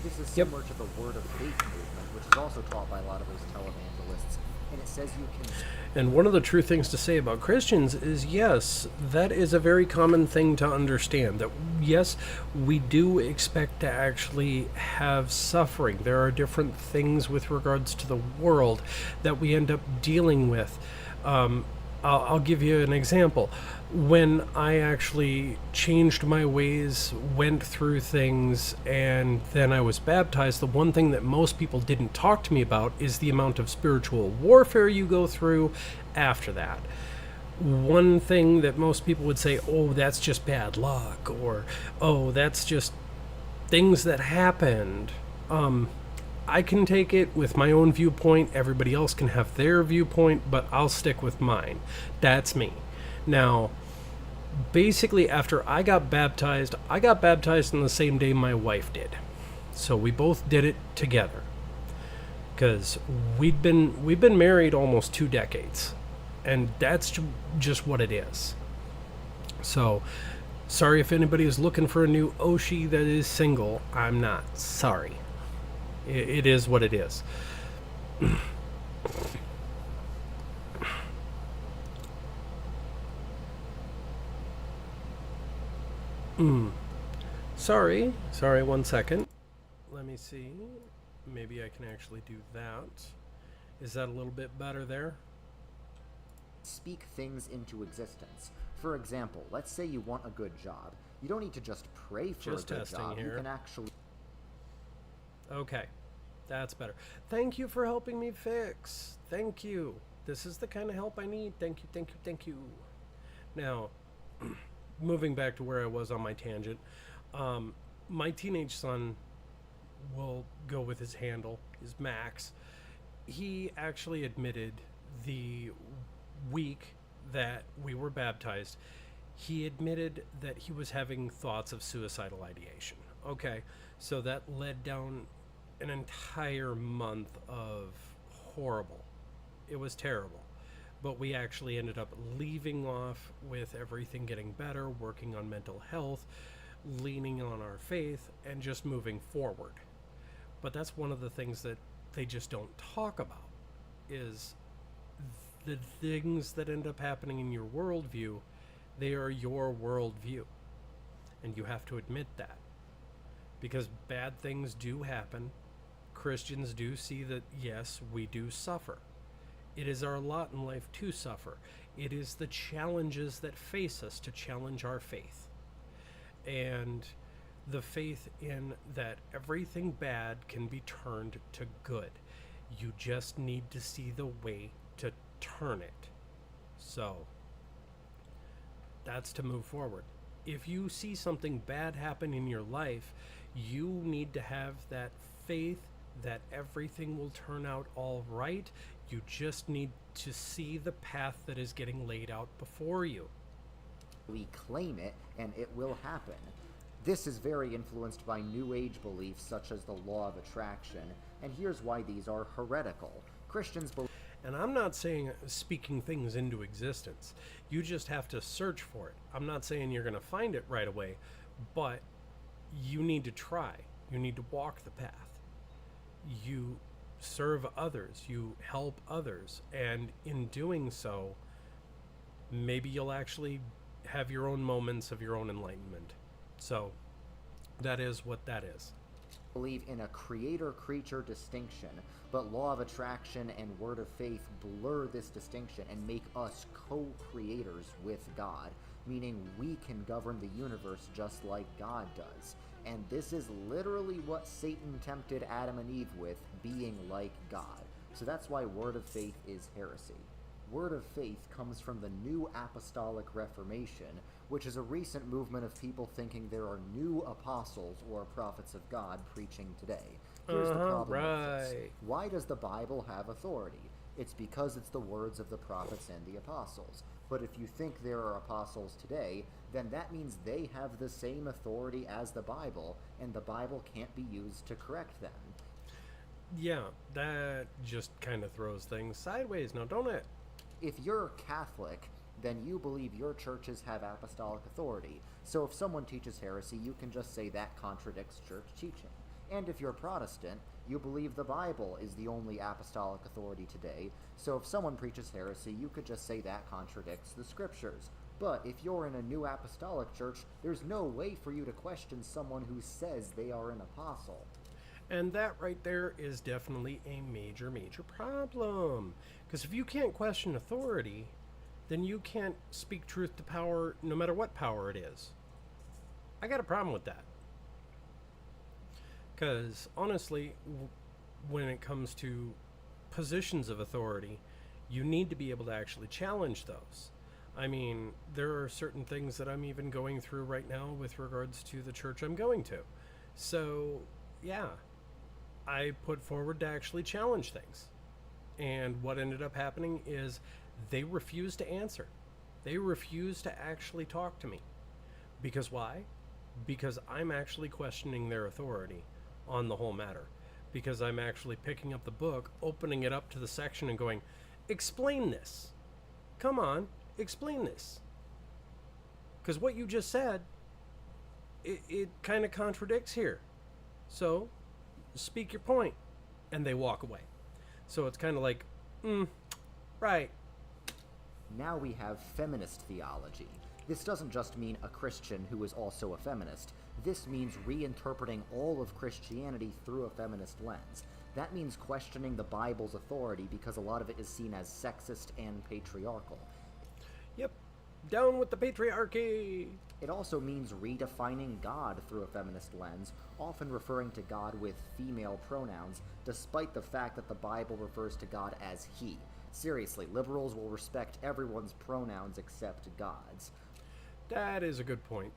This is Yep. similar to the Word of Faith movement, which is also taught by a lot of those televangelists. And it says you can... And one of the true things to say about Christians is, yes, that is a very common thing to understand. That, yes, we do expect to actually have suffering. There are different things with regards to the world that we end up dealing with. I'll give you an example. When I actually changed my ways, went through things, and then I was baptized, the one thing that most people didn't talk to me about is the amount of spiritual warfare you go through after that. One thing that most people would say, oh, that's just bad luck, or, oh, that's just things that happened. I can take it with my own viewpoint. Everybody else can have their viewpoint, but I'll stick with mine. That's me. Now, basically, after I got baptized on the same day my wife did. So we both did it together. Because we've been married almost 2 decades. And that's just what it is. So, sorry if anybody is looking for a new Oshi that is single. I'm not. Sorry. It is what it is. Sorry, 1 second. Let me see. Maybe I can actually do that. Is that a little bit better there? speak things into existence. For example, let's say you want a good job. You don't need to just pray for Just a good testing job. here. You can actually... Okay, that's better. Thank you for helping me fix. Thank you. This is the kind of help I need. Thank you, thank you, thank you. Now, moving back to where I was on my tangent, my teenage son will go with his handle, is Max. He actually admitted the week that we were baptized, he admitted that he was having thoughts of suicidal ideation. Okay, so that led down an entire month of horrible. It was terrible. But we actually ended up leaving off with everything getting better, working on mental health, leaning on our faith, and just moving forward. But that's one of the things that they just don't talk about, is the things that end up happening in your worldview, they are your worldview. And you have to admit that. Because bad things do happen. Christians do see that, yes, we do suffer. It is our lot in life to suffer. It is the challenges that face us to challenge our faith. And the faith in that everything bad can be turned to good. You just need to see the way to turn it. So, that's to move forward. If you see something bad happen in your life, you need to have that faith that everything will turn out all right. You just need to see the path that is getting laid out before you. We claim it, and it will happen. This is very influenced by New Age beliefs such as the law of attraction, and here's why these are heretical. Christians believe... And I'm not saying speaking things into existence. You just have to search for it. I'm not saying you're going to find it right away, but you need to try. You need to walk the path. You serve others. You help others. And in doing so, maybe you'll actually have your own moments of your own enlightenment. So that is what that is. Believe in a creator-creature distinction, but law of attraction and word of faith blur this distinction and make us co-creators with God, meaning we can govern the universe just like God does. And this is literally what Satan tempted Adam and Eve with, being like God. So that's why word of faith is heresy. Word of faith comes from the New Apostolic Reformation, which is a recent movement of people thinking there are new apostles or prophets of God preaching today. Here's the problem with this. Why does the Bible have authority? It's because it's the words of the prophets and the apostles. But if you think there are apostles today, then that means they have the same authority as the Bible, and the Bible can't be used to correct them. Yeah, that just kind of throws things sideways now, don't it? If you're Catholic, then you believe your churches have apostolic authority. So if someone teaches heresy, you can just say that contradicts church teaching. And if you're Protestant, you believe the Bible is the only apostolic authority today. So if someone preaches heresy, you could just say that contradicts the scriptures. But if you're in a new apostolic church, there's no way for you to question someone who says they are an apostle. And that right there is definitely a major, major problem. Because if you can't question authority, then you can't speak truth to power, no matter what power it is. I got a problem with that. Because honestly, when it comes to positions of authority, you need to be able to actually challenge those. I mean, there are certain things that I'm even going through right now with regards to the church I'm going to. So, yeah, I put forward to actually challenge things. And what ended up happening is they refused to answer. They refused to actually talk to me. Because why? Because I'm actually questioning their authority on the whole matter. Because I'm actually picking up the book, opening it up to the section and going, explain this. Come on, explain this. Because what you just said, it kind of contradicts here. So, speak your point. And they walk away. So it's kind of like, right. Now we have feminist theology. This doesn't just mean a Christian who is also a feminist. This means reinterpreting all of Christianity through a feminist lens. That means questioning the Bible's authority because a lot of it is seen as sexist and patriarchal. Yep. Down with the patriarchy! It also means redefining God through a feminist lens, often referring to God with female pronouns, despite the fact that the Bible refers to God as he. Seriously, liberals will respect everyone's pronouns except God's. That is a good point.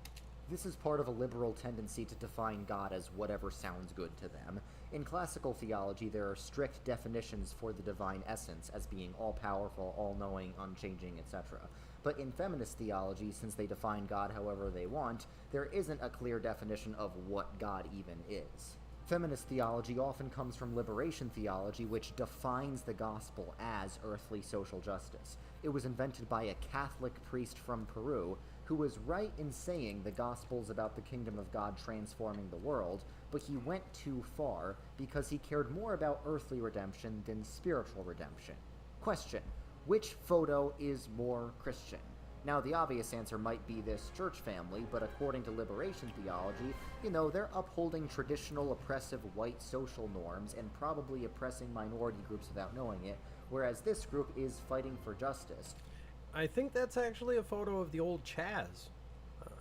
This is part of a liberal tendency to define God as whatever sounds good to them. In classical theology, there are strict definitions for the divine essence as being all-powerful, all-knowing, unchanging, etc. But in feminist theology, since they define God however they want, there isn't a clear definition of what God even is. Feminist theology often comes from liberation theology, which defines the gospel as earthly social justice. It was invented by a Catholic priest from Peru, who was right in saying the gospel's about the kingdom of God transforming the world, but he went too far because he cared more about earthly redemption than spiritual redemption. Question: which photo is more Christian? Now, the obvious answer might be this church family, but according to liberation theology, they're upholding traditional oppressive white social norms and probably oppressing minority groups without knowing it, whereas this group is fighting for justice. I think that's actually a photo of the old Chaz.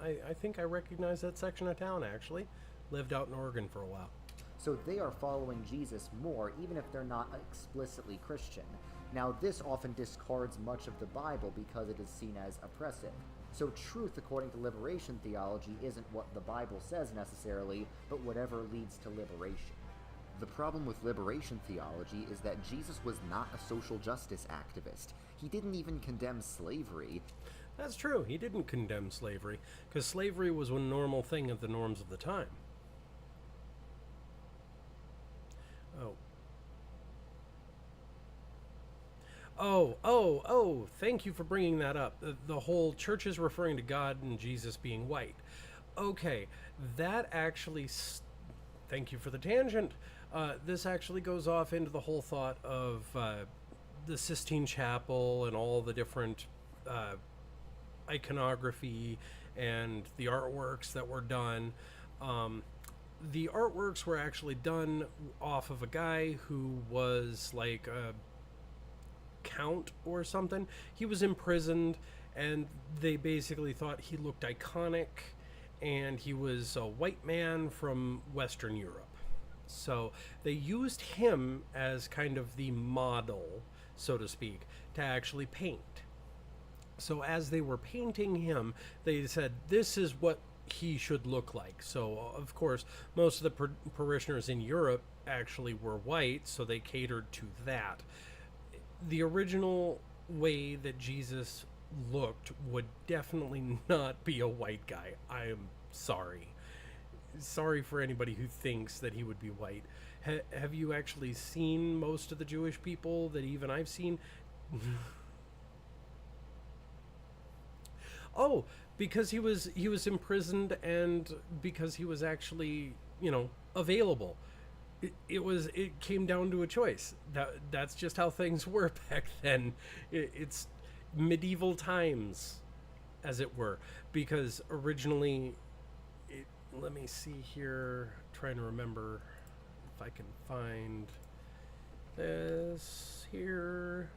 I think I recognize that section of town, actually. Lived out in Oregon for a while. So they are following Jesus more, even if they're not explicitly Christian. Now, this often discards much of the Bible because it is seen as oppressive. So truth, according to liberation theology, isn't what the Bible says necessarily, but whatever leads to liberation. The problem with liberation theology is that Jesus was not a social justice activist. He didn't even condemn slavery. That's true. He didn't condemn slavery, because slavery was a normal thing of the norms of the time. Oh, thank you for bringing that up. The whole church is referring to God and Jesus being white. Okay, that actually... Thank you for the tangent. This actually goes off into the whole thought of the Sistine Chapel and all the different iconography and the artworks that were done. the artworks were actually done off of a guy who was like a count or something. He was imprisoned, and they basically thought he looked iconic, and he was a white man from Western Europe. So they used him as kind of the model, so to speak, to actually paint. So as they were painting him, they said, this is what he should look like. So, of course, most of the parishioners in Europe actually were white, so they catered to that. The original way that Jesus looked would definitely not be a white guy. I am sorry. Sorry for anybody who thinks that he would be white. Have you actually seen most of the Jewish people that even I've seen? Oh, because he was imprisoned, and because he was actually, available. It came down to a choice. That's just how things were back then. It's medieval times, as it were, because originally, let me see here, trying to remember if I can find this here.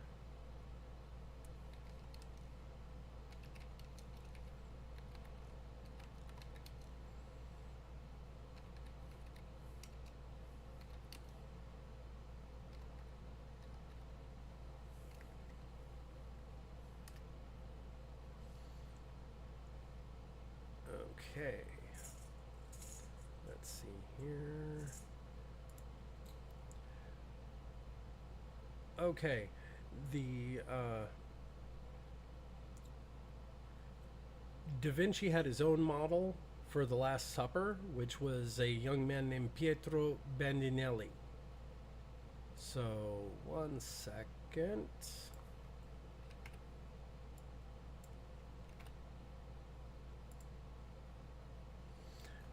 Okay. Let's see here. Okay. The Da Vinci had his own model for the Last Supper, which was a young man named Pietro Bandinelli. So, one second.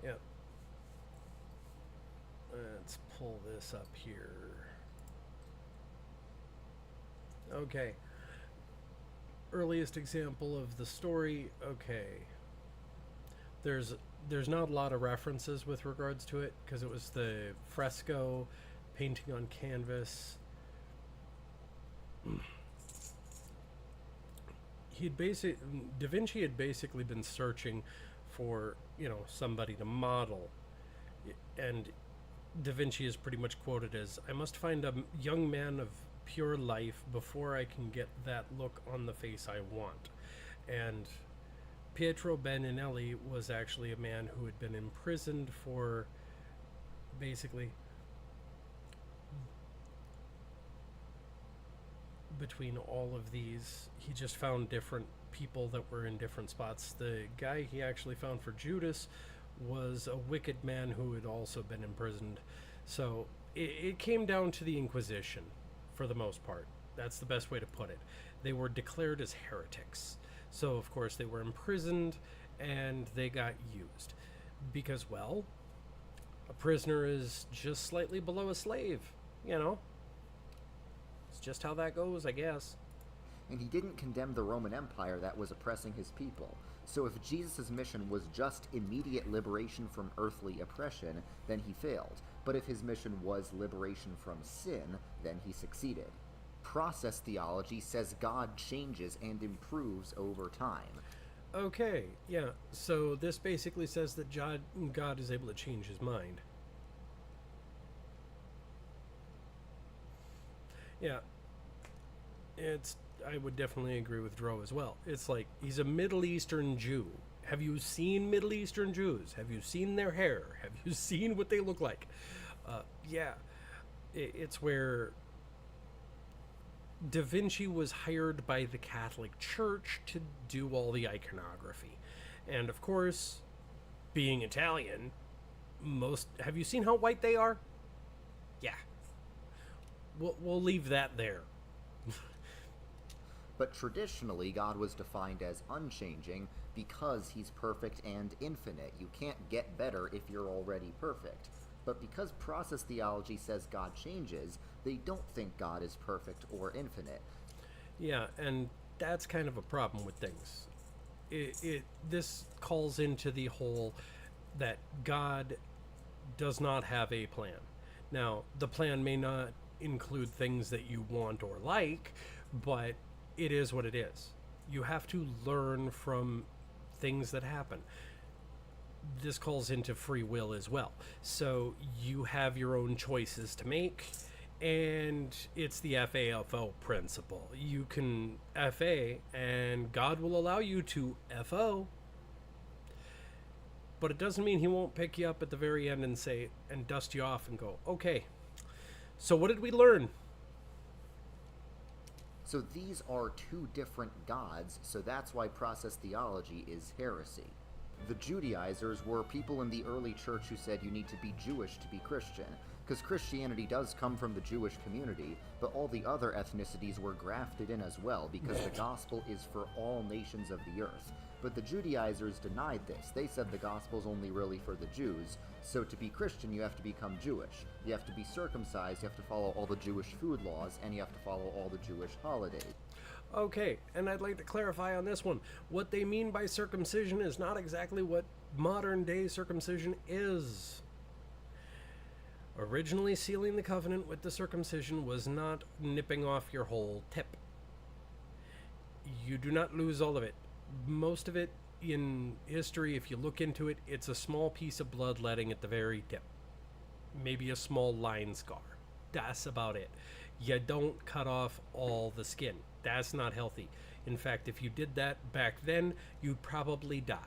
Yep. Let's pull this up here. Okay. Earliest example of the story. Okay. There's not a lot of references with regards to it because it was the fresco, painting on canvas. Da Vinci had basically been searching for, somebody to model, and Da Vinci is pretty much quoted as, I must find a young man of pure life before I can get that look on the face I want. And Pietro Bandinelli was actually a man who had been imprisoned for basically between all of these. He just found different people that were in different spots. The guy he actually found for Judas was a wicked man who had also been imprisoned. So it came down to the Inquisition for the most part. That's the best way to put it. They were declared as heretics. So, of course, they were imprisoned and they got used. Because, well, a prisoner is just slightly below a slave, It's just how that goes, I guess. And he didn't condemn the Roman Empire that was oppressing his people. So if Jesus' mission was just immediate liberation from earthly oppression, then he failed. But if his mission was liberation from sin, then he succeeded. Process theology says God changes and improves over time. Okay, yeah. So this basically says that God is able to change his mind. Yeah. I would definitely agree with Dro as well. It's like, he's a Middle Eastern Jew. Have you seen Middle Eastern Jews? Have you seen their hair? Have you seen what they look like? Yeah. It's where Da Vinci was hired by the Catholic Church to do all the iconography. And of course, being Italian, have you seen how white they are? Yeah. We'll leave that there. But traditionally, God was defined as unchanging because he's perfect and infinite. You can't get better if you're already perfect. But because process theology says God changes, they don't think God is perfect or infinite. Yeah, and that's kind of a problem with things. This calls into the whole that God does not have a plan. Now, the plan may not include things that you want or like, but it is what it is. You have to learn from things that happen. This calls into free will as well. So you have your own choices to make, and it's the FAFO principle. You can FA, and God will allow you to FO. But it doesn't mean he won't pick you up at the very end and say, and dust you off and go, okay, so what did we learn? So these are two different gods, so that's why process theology is heresy. The Judaizers were people in the early church who said you need to be Jewish to be Christian, because Christianity does come from the Jewish community, but all the other ethnicities were grafted in as well, because the gospel is for all nations of the earth. But the Judaizers denied this. They said the gospel's only really for the Jews, so to be Christian you have to become Jewish. You have to be circumcised, you have to follow all the Jewish food laws, and you have to follow all the Jewish holidays. Okay, and I'd like to clarify on this one. What they mean by circumcision is not exactly what modern day circumcision is. Originally, sealing the covenant with the circumcision was not nipping off your whole tip. You do not lose all of it. Most of it in history, if you look into it, it's a small piece of bloodletting at the very tip. Maybe a small line scar. That's about it. You don't cut off all the skin. That's not healthy. In fact, if you did that back then, you'd probably die.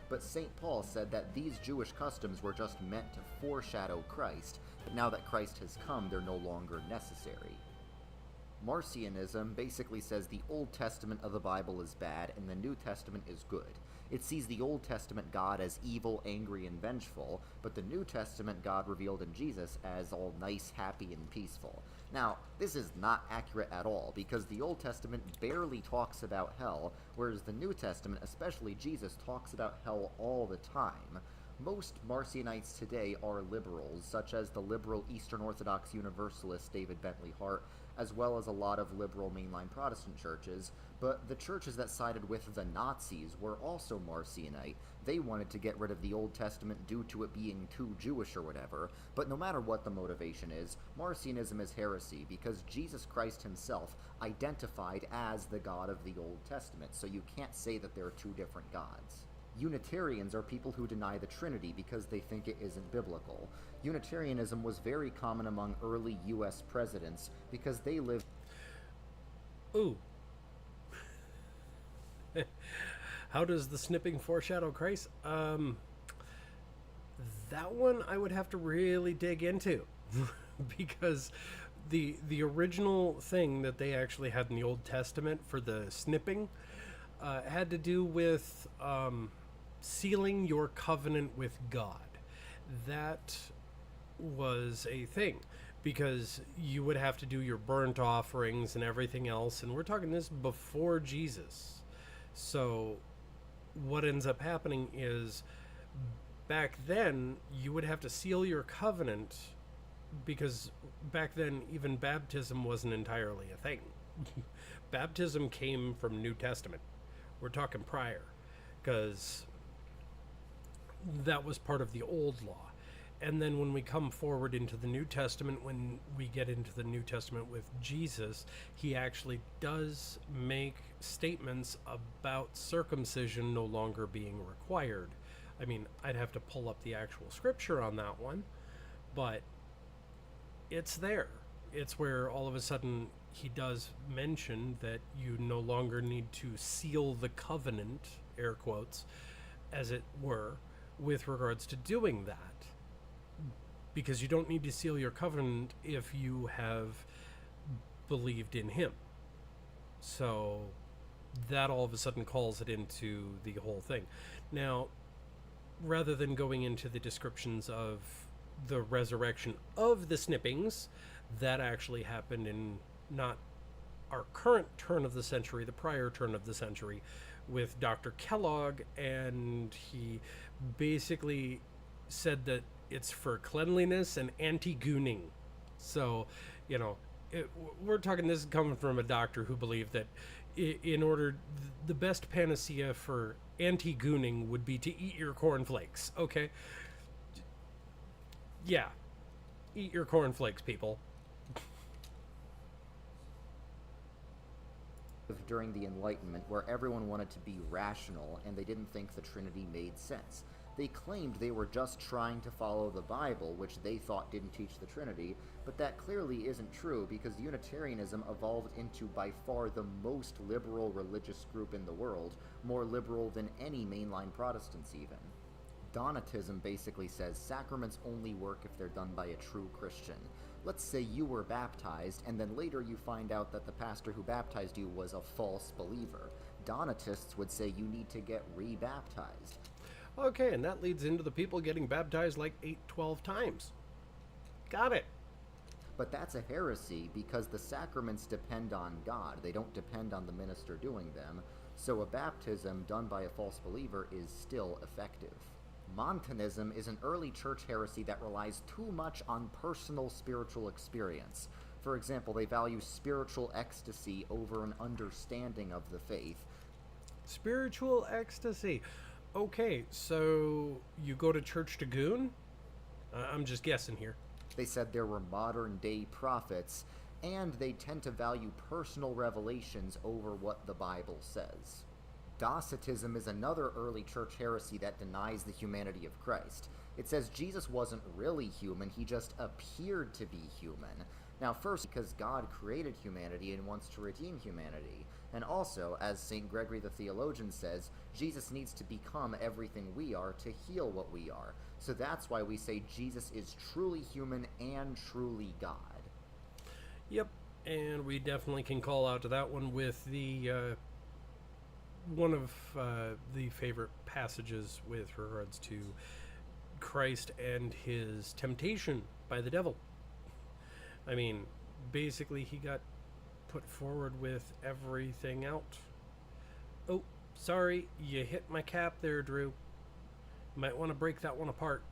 But St. Paul said that these Jewish customs were just meant to foreshadow Christ, but now that Christ has come, they're no longer necessary. Marcionism basically says the Old Testament of the Bible is bad and the New Testament is good. It sees the Old Testament God as evil, angry, and vengeful, but the New Testament God revealed in Jesus as all nice, happy, and peaceful. Now, this is not accurate at all, because the Old Testament barely talks about hell, whereas the New Testament, especially Jesus, talks about hell all the time. Most Marcionites today are liberals, such as the liberal Eastern Orthodox Universalist David Bentley Hart, as well as a lot of liberal mainline Protestant churches, but the churches that sided with the Nazis were also Marcionite. They wanted to get rid of the Old Testament due to it being too Jewish or whatever, but no matter what the motivation is, Marcionism is heresy because Jesus Christ himself identified as the God of the Old Testament, so you can't say that there are two different gods. Unitarians are people who deny the Trinity because they think it isn't biblical. Unitarianism was very common among early U.S. presidents because they lived... Ooh. How does the snipping foreshadow Christ? That one I would have to really dig into because the original thing that they actually had in the Old Testament for the snipping had to do with sealing your covenant with God. That was a thing because you would have to do your burnt offerings and everything else, and we're talking this before Jesus. So what ends up happening is back then you would have to seal your covenant because back then even baptism wasn't entirely a thing. Baptism came from New Testament. We're talking prior, because that was part of the old law. And then when we come forward into the New Testament, when we get into the New Testament with Jesus, he actually does make statements about circumcision no longer being required. I mean, I'd have to pull up the actual scripture on that one, but it's there. It's where all of a sudden he does mention that you no longer need to seal the covenant, air quotes, as it were, with regards to doing that. Because you don't need to seal your covenant if you have believed in him. So that all of a sudden calls it into the whole thing. Now, rather than going into the descriptions of the resurrection of the snippings, that actually happened in not our current turn of the century, the prior turn of the century, with Dr. Kellogg, and he basically said that it's for cleanliness and anti-gooning. So, we're talking, this is coming from a doctor who believed that in order, the best panacea for anti-gooning would be to eat your cornflakes, okay? Yeah. Eat your cornflakes, people. During the Enlightenment, where everyone wanted to be rational and they didn't think the Trinity made sense. They claimed they were just trying to follow the Bible, which they thought didn't teach the Trinity, but that clearly isn't true because Unitarianism evolved into by far the most liberal religious group in the world, more liberal than any mainline Protestants even. Donatism basically says sacraments only work if they're done by a true Christian. Let's say you were baptized, and then later you find out that the pastor who baptized you was a false believer. Donatists would say you need to get rebaptized. Okay, and that leads into the people getting baptized like 8, 12 times. Got it. But that's a heresy because the sacraments depend on God. They don't depend on the minister doing them. So a baptism done by a false believer is still effective. Montanism is an early church heresy that relies too much on personal spiritual experience. For example, they value spiritual ecstasy over an understanding of the faith. Spiritual ecstasy. Okay, so you go to church to goon? I'm just guessing here. They said there were modern-day prophets, and they tend to value personal revelations over what the Bible says. Docetism is another early church heresy that denies the humanity of Christ. It says Jesus wasn't really human, he just appeared to be human. Now, first, because God created humanity and wants to redeem humanity. And also, as St. Gregory the Theologian says, Jesus needs to become everything we are to heal what we are. So that's why we say Jesus is truly human and truly God. Yep, and we definitely can call out to that one with the one of the favorite passages with regards to Christ and his temptation by the devil. I mean, basically he got put forward with everything out. Oh, sorry, you hit my cap there, Drew. Might want to break that one apart.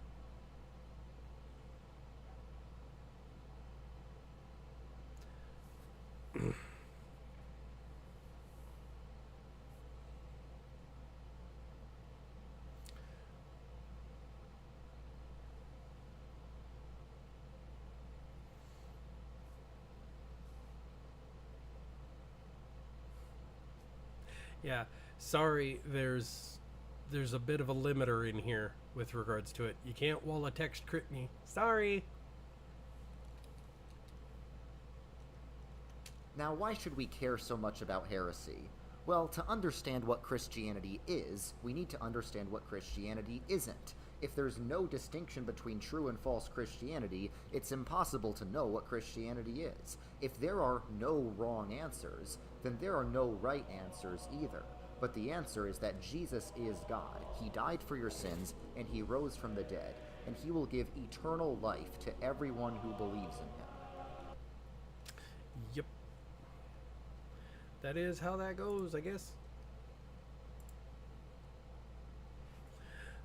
Yeah, sorry, there's a bit of a limiter in here with regards to it. You can't wall a text crit me. Sorry. Now, why should we care so much about heresy? Well, to understand what Christianity is, we need to understand what Christianity isn't. If there's no distinction between true and false Christianity, it's impossible to know what Christianity is. If there are no wrong answers, then there are no right answers either. But the answer is that Jesus is God. He died for your sins, and he rose from the dead, and he will give eternal life to everyone who believes in him. Yep. That is how that goes, I guess.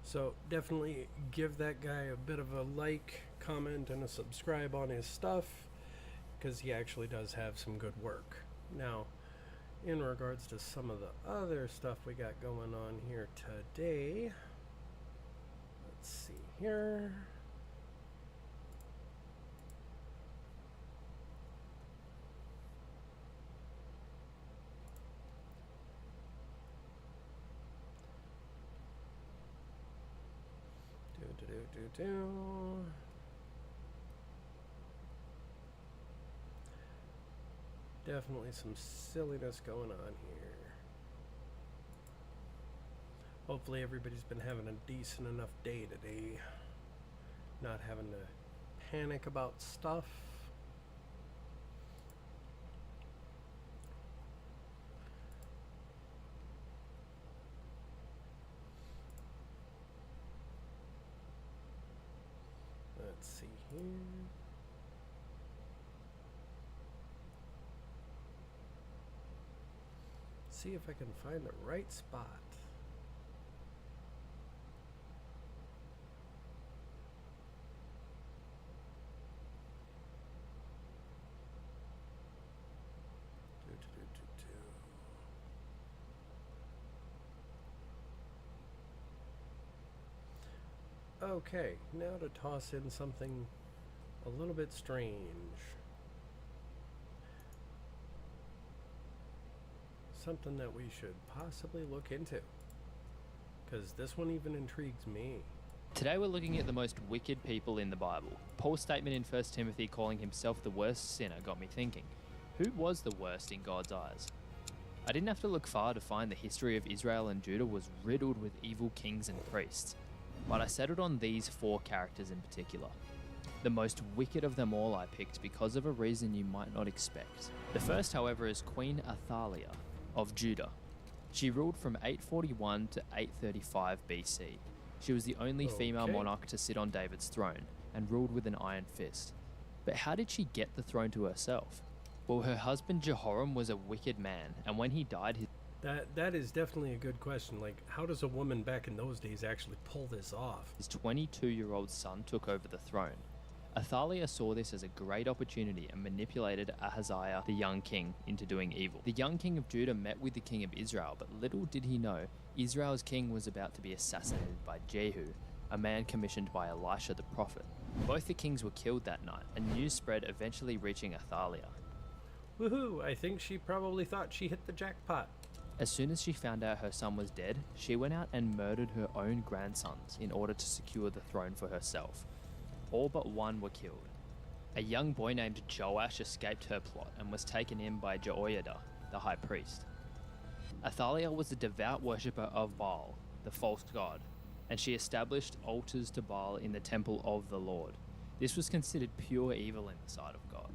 So definitely give that guy a bit of a like, comment, and a subscribe on his stuff, because he actually does have some good work. Now, in regards to some of the other stuff we got going on here today, let's see here. Definitely some silliness going on here. Hopefully everybody's been having a decent enough day today. Not having to panic about stuff. Let's see here. See if I can find the right spot. Okay, now to toss in something a little bit strange. Something that we should possibly look into. Because this one even intrigues me. Today we're looking at the most wicked people in the Bible. Paul's statement in 1 Timothy calling himself the worst sinner got me thinking, who was the worst in God's eyes? I didn't have to look far to find the history of Israel and Judah was riddled with evil kings and priests, but I settled on these 4 characters in particular. The most wicked of them all I picked because of a reason you might not expect. The first, however, is Queen Athaliah of Judah. She ruled from 841 to 835 BC. She was the only female monarch to sit on David's throne and ruled with an iron fist. But how did she get the throne to herself? Well, her husband Jehoram was a wicked man, and when he died, That is definitely a good question. Like, how does a woman back in those days actually pull this off? his 22-year-old son took over the throne. Athaliah saw this as a great opportunity and manipulated Ahaziah, the young king, into doing evil. The young king of Judah met with the king of Israel, but little did he know, Israel's king was about to be assassinated by Jehu, a man commissioned by Elisha the prophet. Both the kings were killed that night, and news spread, eventually reaching Athaliah. Woohoo! I think she probably thought she hit the jackpot. As soon as she found out her son was dead, she went out and murdered her own grandsons in order to secure the throne for herself. All but one were killed. A young boy named Joash escaped her plot and was taken in by Jehoiada, the high priest. Athaliah was a devout worshipper of Baal, the false god, and she established altars to Baal in the temple of the Lord. This was considered pure evil in the sight of God.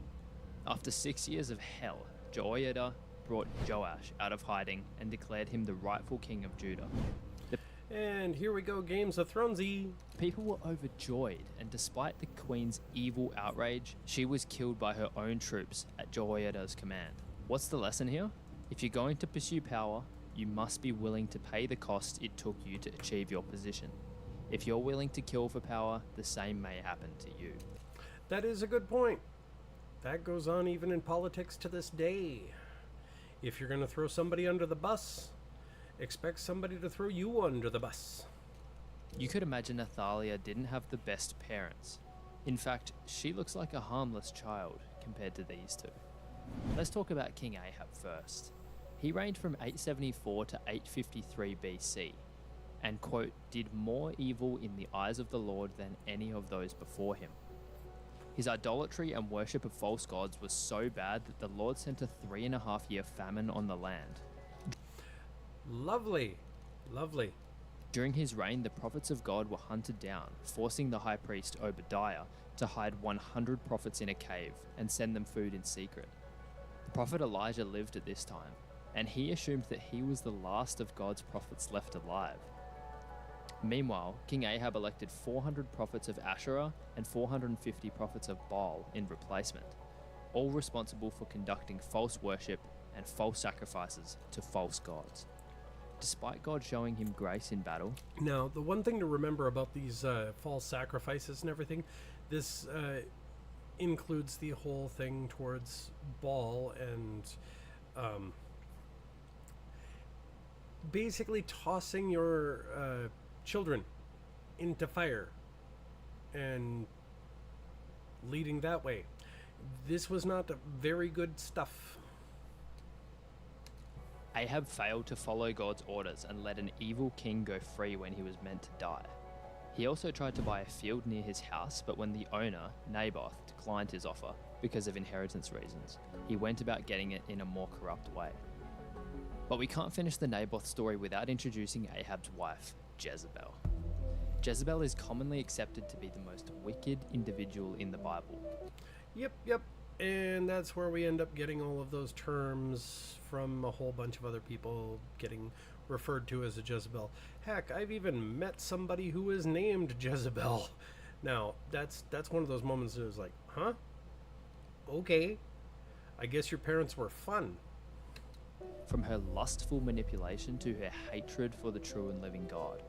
After 6 years of hell, Jehoiada brought Joash out of hiding and declared him the rightful king of Judah. And here we go, Games of Thronesy. People were overjoyed, and despite the queen's evil outrage, she was killed by her own troops at Jehoiada's command. What's the lesson here? If you're going to pursue power, you must be willing to pay the cost it took you to achieve your position. If you're willing to kill for power, the same may happen to you. That is a good point. That goes on even in politics to this day. If you're going to throw somebody under the bus, expect somebody to throw you under the bus. You could imagine Athaliah didn't have the best parents. In fact, she looks like a harmless child compared to these two. Let's talk about King Ahab first. He reigned from 874 to 853 BC, and, quote, did more evil in the eyes of the Lord than any of those before him. His idolatry and worship of false gods was so bad that the Lord sent a 3.5-year famine on the land. Lovely. Lovely. During his reign, the prophets of God were hunted down, forcing the high priest Obadiah to hide 100 prophets in a cave and send them food in secret. The prophet Elijah lived at this time, and he assumed that he was the last of God's prophets left alive. Meanwhile, King Ahab elected 400 prophets of Asherah and 450 prophets of Baal in replacement, all responsible for conducting false worship and false sacrifices to false gods. Despite God showing him grace in battle. Now, the one thing to remember about these false sacrifices and everything, this includes the whole thing towards Baal and basically tossing your children into fire and leading that way. This was not very good stuff. Ahab failed to follow God's orders and let an evil king go free when he was meant to die. He also tried to buy a field near his house, but when the owner, Naboth, declined his offer because of inheritance reasons, he went about getting it in a more corrupt way. But we can't finish the Naboth story without introducing Ahab's wife, Jezebel. Jezebel is commonly accepted to be the most wicked individual in the Bible. Yep. And that's where we end up getting all of those terms from a whole bunch of other people getting referred to as a Jezebel. Heck, I've even met somebody who is named Jezebel. Now, that's one of those moments that was like, huh? Okay. I guess your parents were fun. From her lustful manipulation to her hatred for the true and living God,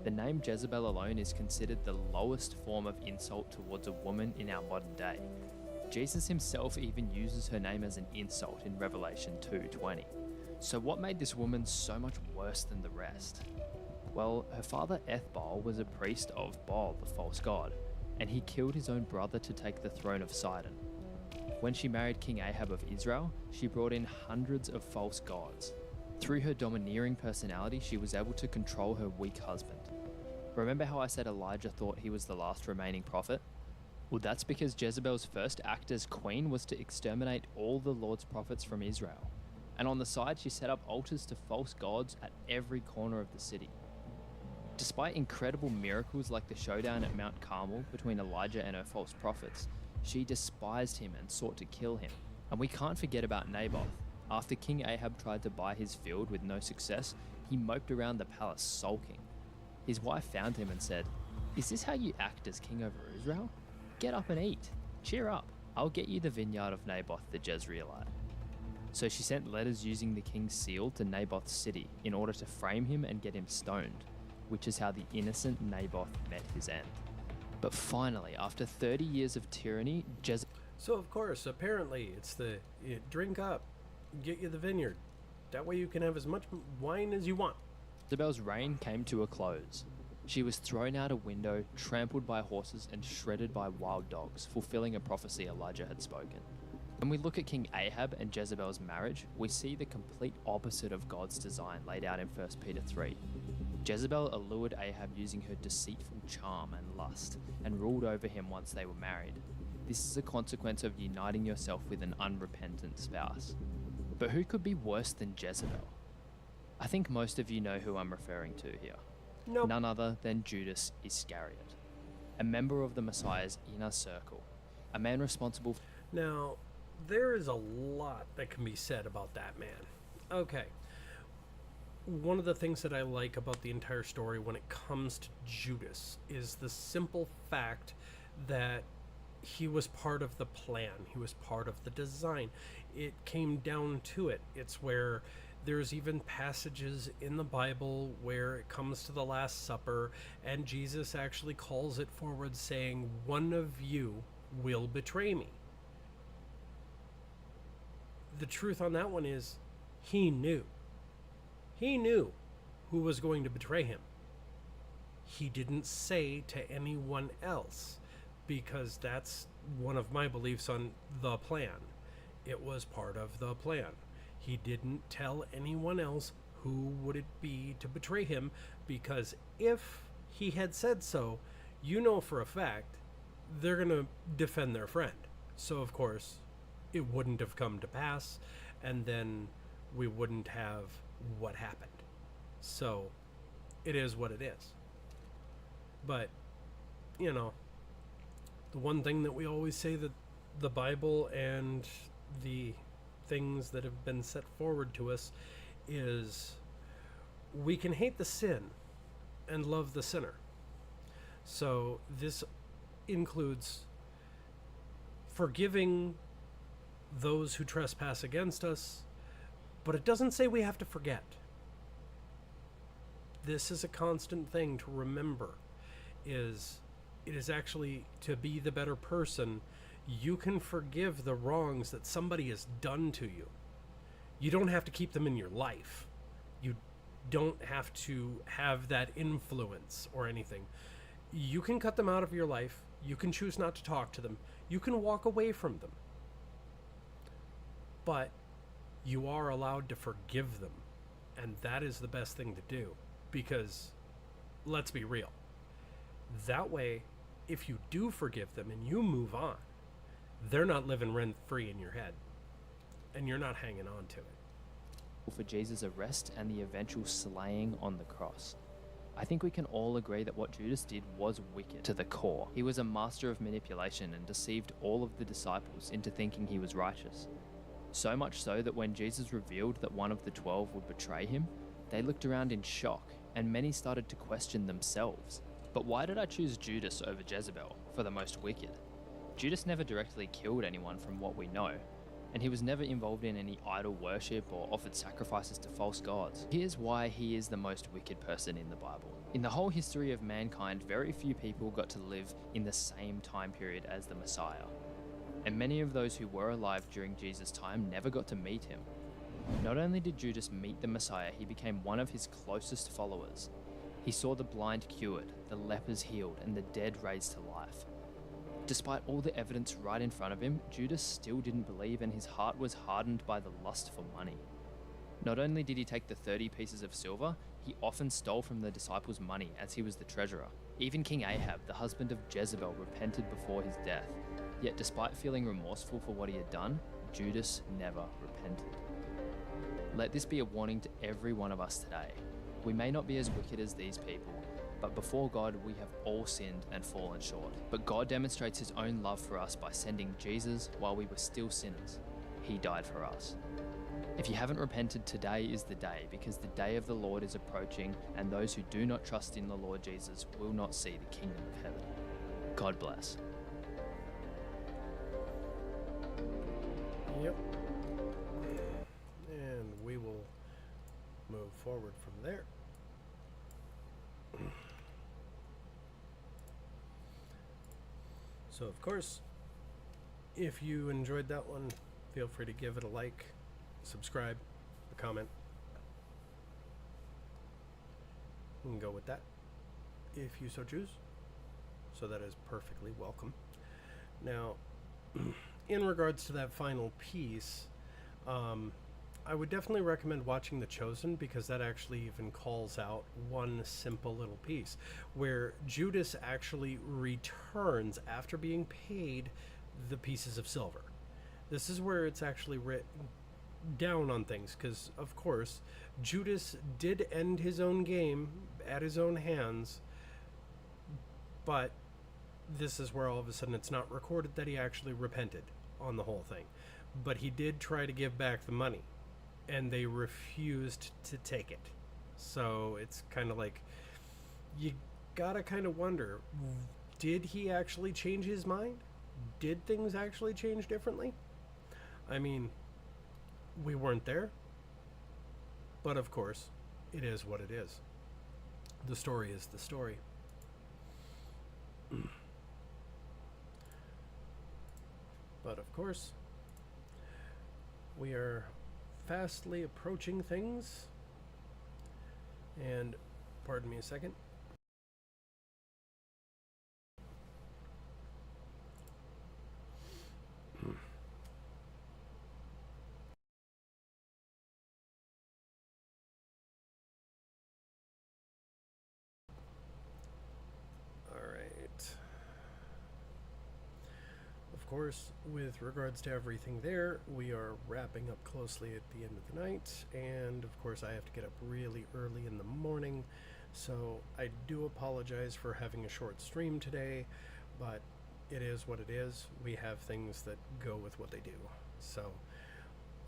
the name Jezebel alone is considered the lowest form of insult towards a woman in our modern day. Jesus himself even uses her name as an insult in Revelation 2:20. So what made this woman so much worse than the rest? Well, her father Ethbaal was a priest of Baal, the false god, and he killed his own brother to take the throne of Sidon. When she married King Ahab of Israel, she brought in hundreds of false gods. Through her domineering personality, she was able to control her weak husband. Remember how I said Elijah thought he was the last remaining prophet? Well, that's because Jezebel's first act as queen was to exterminate all the Lord's prophets from Israel. And on the side, she set up altars to false gods at every corner of the city. Despite incredible miracles like the showdown at Mount Carmel between Elijah and her false prophets, she despised him and sought to kill him. And we can't forget about Naboth. After King Ahab tried to buy his field with no success, he moped around the palace sulking. His wife found him and said, "Is this how you act as king over Israel? Get up and eat. Cheer up. I'll get you the vineyard of Naboth the Jezreelite." So she sent letters using the king's seal to Naboth's city in order to frame him and get him stoned, which is how the innocent Naboth met his end. But finally, after 30 years of tyranny, So, of course, apparently, it's the drink up, get you the vineyard. That way you can have as much wine as you want. Jezebel's reign came to a close. She was thrown out a window, trampled by horses, and shredded by wild dogs, fulfilling a prophecy Elijah had spoken. When we look at King Ahab and Jezebel's marriage, we see the complete opposite of God's design laid out in 1 Peter 3. Jezebel allured Ahab using her deceitful charm and lust, and ruled over him once they were married. This is a consequence of uniting yourself with an unrepentant spouse. But who could be worse than Jezebel? I think most of you know who I'm referring to here. Nope. None other than Judas Iscariot, a member of the Messiah's inner circle, a man responsible for... Now, there is a lot that can be said about that man. Okay. One of the things that I like about the entire story when it comes to Judas is the simple fact that he was part of the plan. He was part of the design. It came down to it. It's where there's even passages in the Bible where it comes to the Last Supper and Jesus actually calls it forward saying, "One of you will betray me." The truth on that one is he knew. He knew who was going to betray him. He didn't say to anyone else because that's one of my beliefs on the plan. It was part of the plan. He didn't tell anyone else who would it be to betray him because if he had said so, you know for a fact they're going to defend their friend. So, of course, it wouldn't have come to pass, and then we wouldn't have what happened. So, it is what it is. But, you know, the one thing that we always say that the Bible and the things that have been set forward to us is we can hate the sin and love the sinner. So this includes forgiving those who trespass against us, but it doesn't say we have to forget. This is a constant thing to remember, is it is actually to be the better person. You can forgive the wrongs that somebody has done to you. You don't have to keep them in your life. You don't have to have that influence or anything. You can cut them out of your life. You can choose not to talk to them. You can walk away from them. But you are allowed to forgive them. And that is the best thing to do. Because, let's be real. That way, if you do forgive them and you move on, they're not living rent-free in your head, and you're not hanging on to it. For Jesus' arrest and the eventual slaying on the cross. I think we can all agree that what Judas did was wicked to the core. He was a master of manipulation and deceived all of the disciples into thinking he was righteous. So much so that when Jesus revealed that one of the 12 would betray him, they looked around in shock, and many started to question themselves. But why did I choose Judas over Jezebel for the most wicked? Judas never directly killed anyone from what we know, and he was never involved in any idol worship or offered sacrifices to false gods. Here's why he is the most wicked person in the Bible. In the whole history of mankind, very few people got to live in the same time period as the Messiah, and many of those who were alive during Jesus' time never got to meet him. Not only did Judas meet the Messiah, he became one of his closest followers. He saw the blind cured, the lepers healed, and the dead raised to life. Despite all the evidence right in front of him, Judas still didn't believe, and his heart was hardened by the lust for money. Not only did he take the 30 pieces of silver, he often stole from the disciples' money as he was the treasurer. Even King Ahab, the husband of Jezebel, repented before his death. Yet despite feeling remorseful for what he had done, Judas never repented. Let this be a warning to every one of us today. We may not be as wicked as these people, but before God we have all sinned and fallen short. But God demonstrates his own love for us by sending Jesus while we were still sinners. He died for us. If you haven't repented, today is the day, because the day of the Lord is approaching, and those who do not trust in the Lord Jesus will not see the kingdom of heaven. God bless. Yep. And we will move forward from there. So, of course, if you enjoyed that one, feel free to give it a like, subscribe, a comment. You can go with that if you so choose. So that is perfectly welcome. Now, in regards to that final piece, I would definitely recommend watching The Chosen, because that actually even calls out one simple little piece where Judas actually returns after being paid the pieces of silver. This is where it's actually written down on things, because of course Judas did end his own game at his own hands, but this is where all of a sudden it's not recorded that he actually repented on the whole thing. But he did try to give back the money, and they refused to take it. So it's kind of like, you gotta kind of wonder, did he actually change his mind? Did things actually change differently? I mean, we weren't there, but of course, it is what it is. The story is the story. But of course, we are fastly approaching things. And pardon me a second. Of course, with regards to everything there, we are wrapping up closely at the end of the night, and of course I have to get up really early in the morning, so I do apologize for having a short stream today, but it is what it is. We have things that go with what they do. So,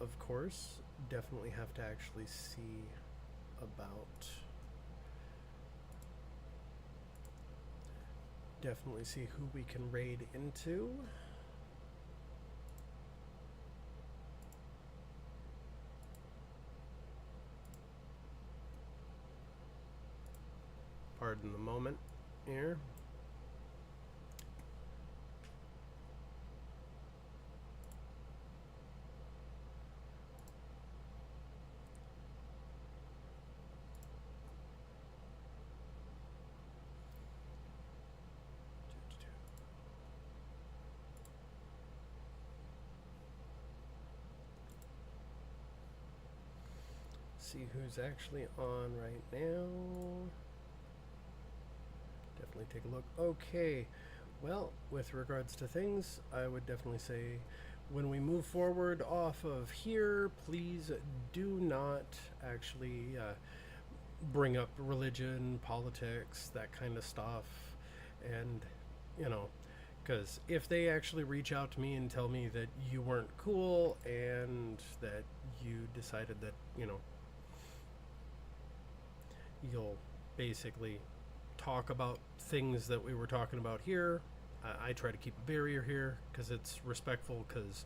of course, definitely have to actually see about... Definitely see who we can raid into. Pardon the moment here. See who's actually on right now. Definitely take a look. Okay, well, with regards to things, I would definitely say when we move forward off of here, please do not actually bring up religion, politics, that kind of stuff. And, you know, because if they actually reach out to me and tell me that you weren't cool and that you decided that, you know, you'll basically talk about things that we were talking about here. I try to keep a barrier here because it's respectful, because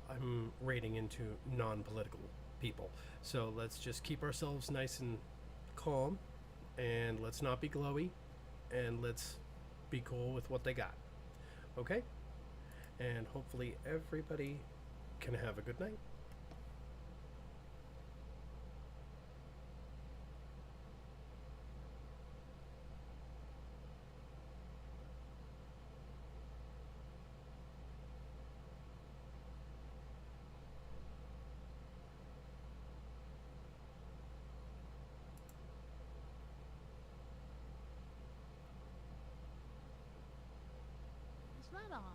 I'm raiding into non-political people. So let's just keep ourselves nice and calm, and let's not be glowy, and let's be cool with what they got. Okay? And hopefully everybody can have a good night. hat on.